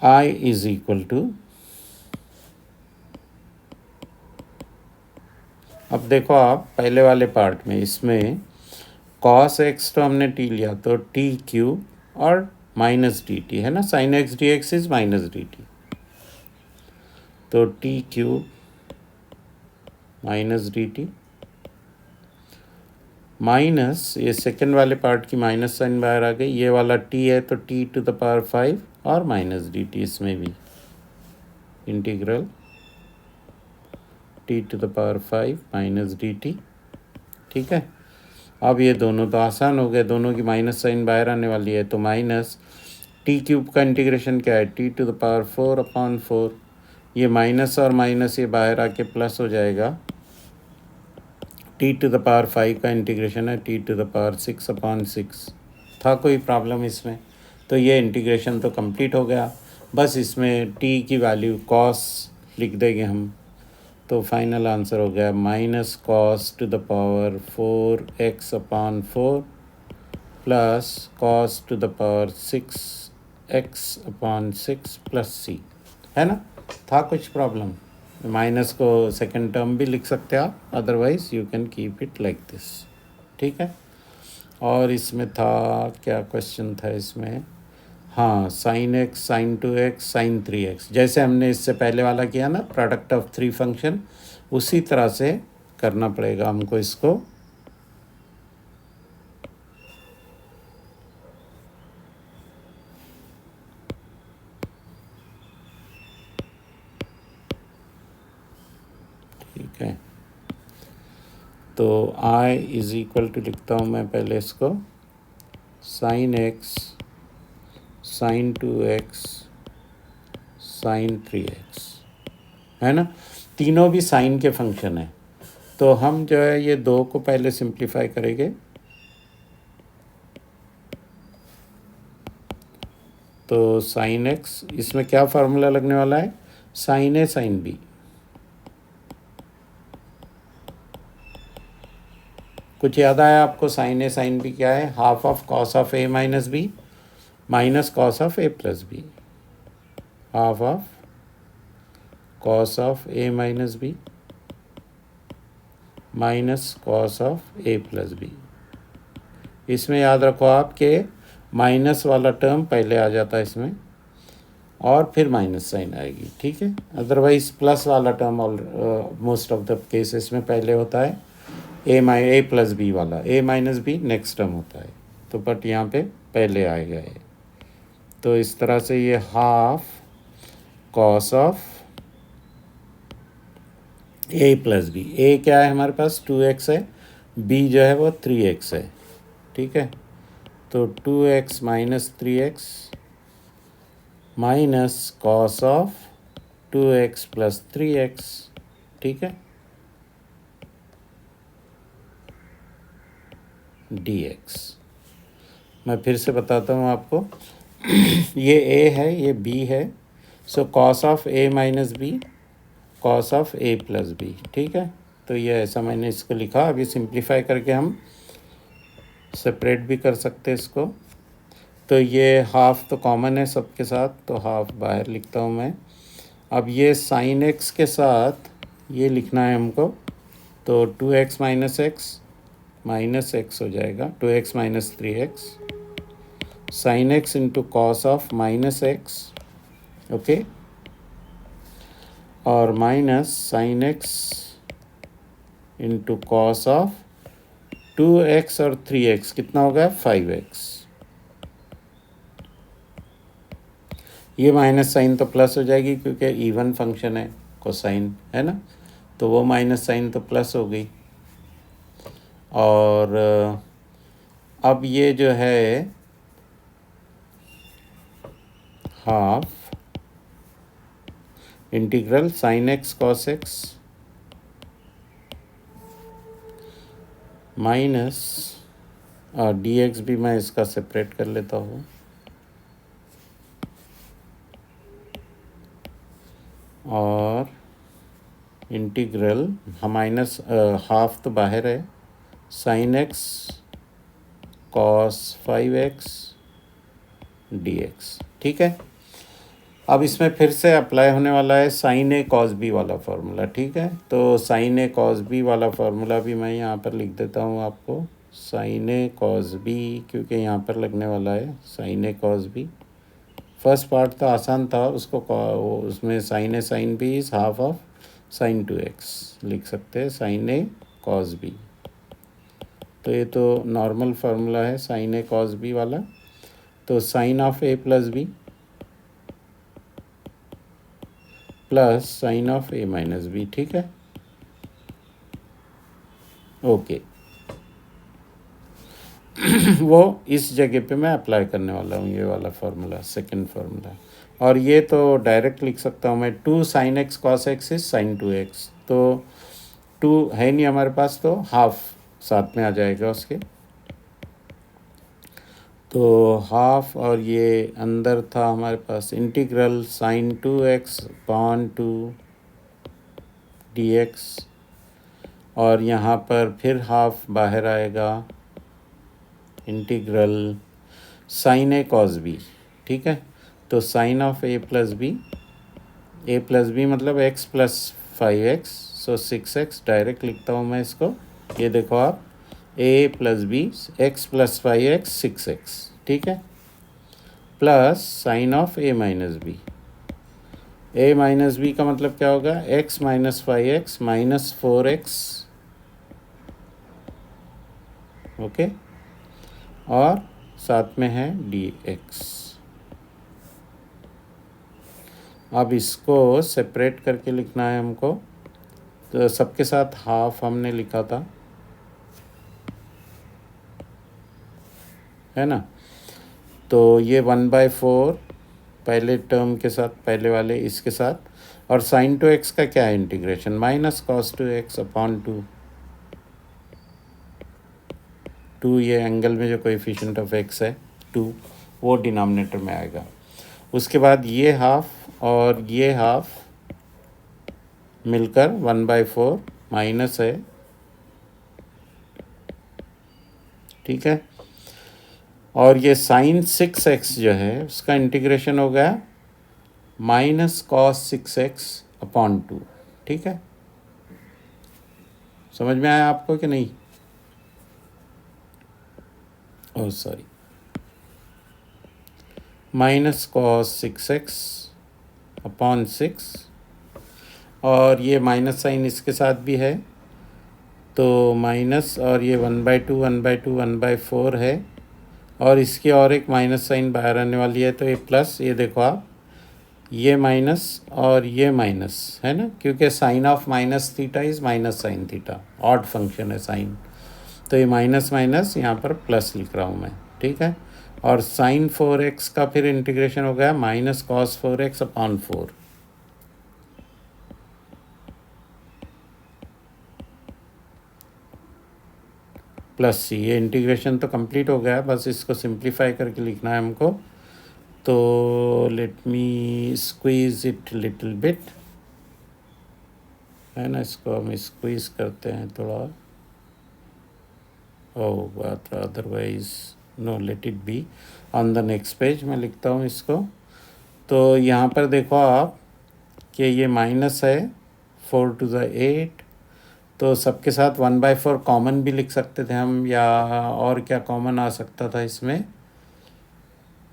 I is equal to, अब देखो आप पहले वाले पार्ट में, इसमें cos x तो हमने t लिया, तो t³ और माइनस डी टी है ना, sine x D x is minus D T, तो T cube minus D T minus ये सेकेंड वाले पार्ट की माइनस साइन बाहर आ गई, ये वाला टी है तो टी टू द पावर 5 और माइनस डी टी, इसमें भी integral T to the power 5 minus D T. ठीक है, अब ये दोनों तो आसान हो गए, दोनों की माइनस साइन बाहर आने वाली है, तो माइनस टी क्यूब का इंटीग्रेशन क्या है, टी टू द पावर 4/4, ये माइनस और माइनस ये बाहर आके प्लस हो जाएगा, टी टू द पावर 5 का इंटीग्रेशन है टी टू द पावर 6/6। था कोई प्रॉब्लम इसमें? तो ये इंटीग्रेशन तो कंप्लीट हो गया, बस इसमें टी की वैल्यू कॉस लिख देंगे हम, तो फाइनल आंसर हो गया minus cos to the power 4x/4 plus cos to the power 6x/6 plus C, है ना। था कुछ प्रॉब्लम? माइनस को सेकंड टर्म भी लिख सकते हैं आप, otherwise you can keep it like this. ठीक है, और इसमें था क्या क्वेश्चन था इसमें, हाँ sine x sign 2x sign 3x, जैसे हमने इससे पहले वाला किया ना प्रोडक्ट ऑफ 3 फंक्शन, उसी तरह से करना पड़ेगा हमको इसको। ठीक है, तो i इज इक्वल टू लिखता हूँ मैं पहले इसको, sine x sign 2x sign 3x, है ना, तीनों भी साइन के फंक्शन है, तो हम जो है ये दो को पहले सिंप्लीफाई करेंगे, तो साइन एक्स, इसमें क्या फार्मूला लगने वाला है, साइन ए साइन बी, कुछ याद आया आपको? साइन ए साइन बी क्या है, half of cos of A minus B minus cos of A plus B, half of cos of A minus B minus cos of A plus B. इसमें याद रखो आपके माइनस वाला term पहले आ जाता है इसमें, और फिर माइनस साइन आएगी। ठीक है, अदरवाइज प्लस वाला term most of the cases में पहले होता है, ए प्लस बी वाला, ए माइनस बी नेक्स्ट टर्म होता है, तो बट यहाँ पे पहले आएगा ये, तो इस तरह से ये half cos of A plus B, A क्या है हमारे पास 2x है, बी जो है वो 3x है। ठीक है, तो 2x minus 3x minus cos of 2x plus 3x। ठीक है, dx, मैं फिर से बताता हूँ आपको ये a है ये b है, so cos of a minus B cos of a plus B. ठीक है, तो ये ऐसा मैंने इसको लिखा, अभी सिंप्लीफाई करके हम सेपरेट भी कर सकते हैं इसको, तो ये हाफ तो कॉमन है सबके साथ, तो हाफ बाहर लिखता हूँ मैं। अब ये साइन एक्स के साथ ये लिखना है हमको, तो 2x minus x minus x हो जाएगा, 2x minus 3x sine X into cos of minus X, okay, और minus sine X into cos of 2x और 3x कितना हो गया 5x, ये माइनस साइन तो प्लस हो जाएगी क्योंकि इवन फंक्शन है कोसाइन, है ना, तो वो माइनस साइन तो प्लस हो गई, और अब ये जो है half integral sign x cos x minus D x भी मैं इसका सेपरेट कर लेता हूँ, और इंटीग्रल माइनस हाफ तो बाहर है, sign x cos 5x dx। ठीक है, अब इसमें फिर से अप्लाई होने वाला है साइन ए कॉस बी वाला फार्मूला। ठीक है, तो साइन ए कॉस बी वाला फार्मूला भी मैं यहाँ पर लिख देता हूँ आपको, साइन ए कॉस बी, क्योंकि यहाँ पर लगने वाला है sine A cos B. First part तो आसान था, उसमें sine A sine B is half of sine 2x लिख सकते हैं, साइन ए कॉस बी। तो ये तो नॉर्मल फार्मूला है साइन ए कॉस बी वाला। तो sine of A plus B plus sine of A minus B, ठीक है, ओके। वो इस जगह पे मैं अप्लाई करने वाला हूँ, ये वाला फार्मूला, सेकंड फार्मूला। और ये तो डायरेक्ट लिख सकता हूँ मैं, 2 sine x cos x is sine 2x। तो 2 है नहीं हमारे पास, तो हाफ साथ में आ जाएगा उसके। तो हाफ, और ये अंदर था हमारे पास integral sine 2x upon 2 dx, और यहाँ पर फिर हाफ बाहर आएगा integral sine A cos B, ठीक है। तो sine of A plus B मतलब x plus 5x, so 6x direct लिखता हूँ मैं इसको। ये देखो आप, a plus B, x plus 5x 6x, ठीक है, plus sine of A minus B. A minus B का मतलब क्या होगा, x minus 5x minus 4x, okay, और साथ में है dx। अब इसको सेपरेट करके लिखना है हमको। तो सबके साथ हाफ हमने लिखा था, है ना। तो ये 1/4 पहले टर्म के साथ, पहले वाले इसके साथ, और साइन 2x का क्या है integration, minus cos 2x upon 2, ये एंगल में जो कोएफिशिएंट ऑफ x है 2, वो डिनोमिनेटर में आएगा। उसके बाद ये हाफ और ये हाफ मिलकर 1/4 माइनस है, ठीक है। और ये साइन 6x जो है उसका इंटीग्रेशन हो गया माइनस कॉस 6x अपॉन 2, ठीक है। समझ में आया आपको कि नहीं? Oh sorry, minus cos 6x upon 6, और ये माइनस साइन इसके साथ भी है, तो माइनस, और ये 1/4 है, और इसकी और एक माइनस साइन बाहर आने वाली है, तो ये प्लस, ये देखो आप, ये माइनस और ये माइनस है ना, क्योंकि sine of minus theta is minus sine theta, odd function है साइन। तो ये माइनस माइनस यहाँ पर प्लस लिख रहा हूँ मैं, ठीक है। और साइन 4x का फिर इंटीग्रेशन हो गया minus cos 4x upon 4, plus C. ये इंटीग्रेशन तो कंप्लीट हो गया, बस इसको सिंप्लीफाई करके लिखना है हमको। तो let me squeeze it little bit, है ना, इसको हम स्क्वीज करते हैं थोड़ा। ओह बात, otherwise no, let it be on the next page, मैं लिखता हूँ इसको। तो यहाँ पर देखो आप कि ये माइनस है 4 to the 8, तो सबके साथ 1/4 कॉमन भी लिख सकते थे हम, या और क्या कॉमन आ सकता था इसमें,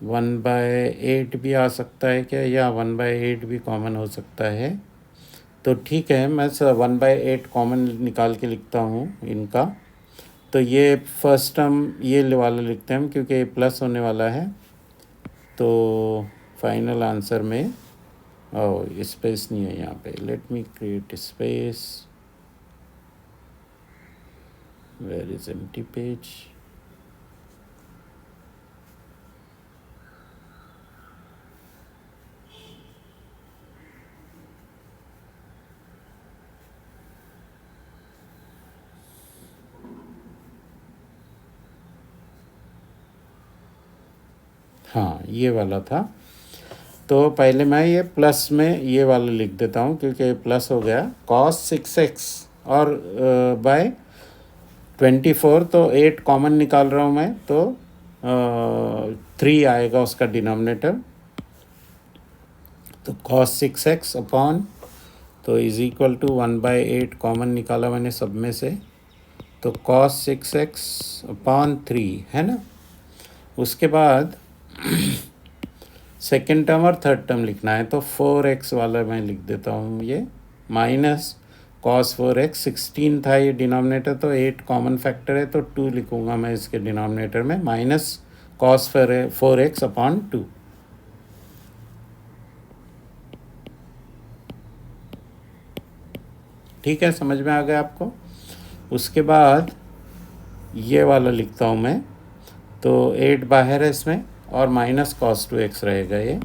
1/8 भी आ सकता है क्या, या 1/8 भी कॉमन हो सकता है। तो ठीक है, मैं 1/8 कॉमन निकाल के लिखता हूँ इनका। तो ये फर्स्ट टर्म ये वाला लिखते हैं हम, क्योंकि ये प्लस होने वाला है। तो फाइनल आंसर में स्पेस नहीं है यहाँ पे, let me create space, where is empty page. हाँ, ये वाला था। तो पहले मैं ये प्लस में ये वाला लिख देता हूँ, क्योंकि प्लस हो गया cos 6x, और बाय 24, तो 8 कॉमन निकाल रहा हूँ मैं, तो 3 आएगा उसका डिनोमिनेटर। तो cos 6x अपॉन, तो इज़ इक्वल टू 1/8 कॉमन निकाला मैंने सब में से, तो cos 6x/3 है ना। उसके बाद सेकेंड टर्म और थर्ड टर्म लिखना है, तो 4x वाला मैं लिख देता हूँ ये, माइनस cos 4x 16 था ये डिनोमिनेटर, तो 8 कॉमन फैक्टर है तो 2 लिखूँगा मैं इसके डिनोमिनेटर में, माइनस cos 4x/2। ठीक है, समझ में आ गया आपको। उसके बाद ये वाला लिखता हूँ मैं, तो 8 बाहर है इसमें और माइनस cos 2x रहेगा ये।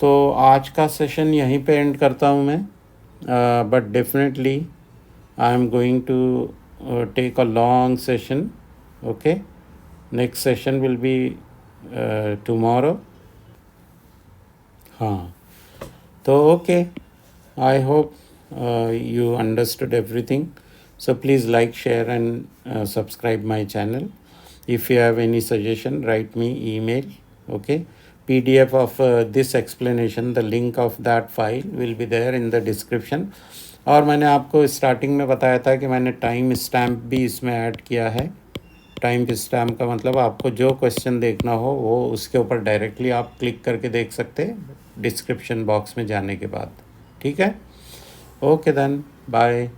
तो आज का सेशन यहीं पे एंड करता हूँ मैं, but definitely I am going to take a long session. Okay, next session will be tomorrow. हाँ, तो okay, I hope you understood everything. So please like, share and subscribe my channel. If you have any suggestion, write me email. Okay, PDF of this explanation, the link of that file will be there in the description. और मैंने आपको starting में बताया था कि मैंने time stamp भी इसमें ऐड किया है। टाइम स्टैम्प का मतलब आपको जो क्वेश्चन देखना हो वो उसके ऊपर डायरेक्टली आप क्लिक करके देख सकते हैं डिस्क्रिप्शन बॉक्स में जाने के बाद। ठीक है, ओके देन, बाय।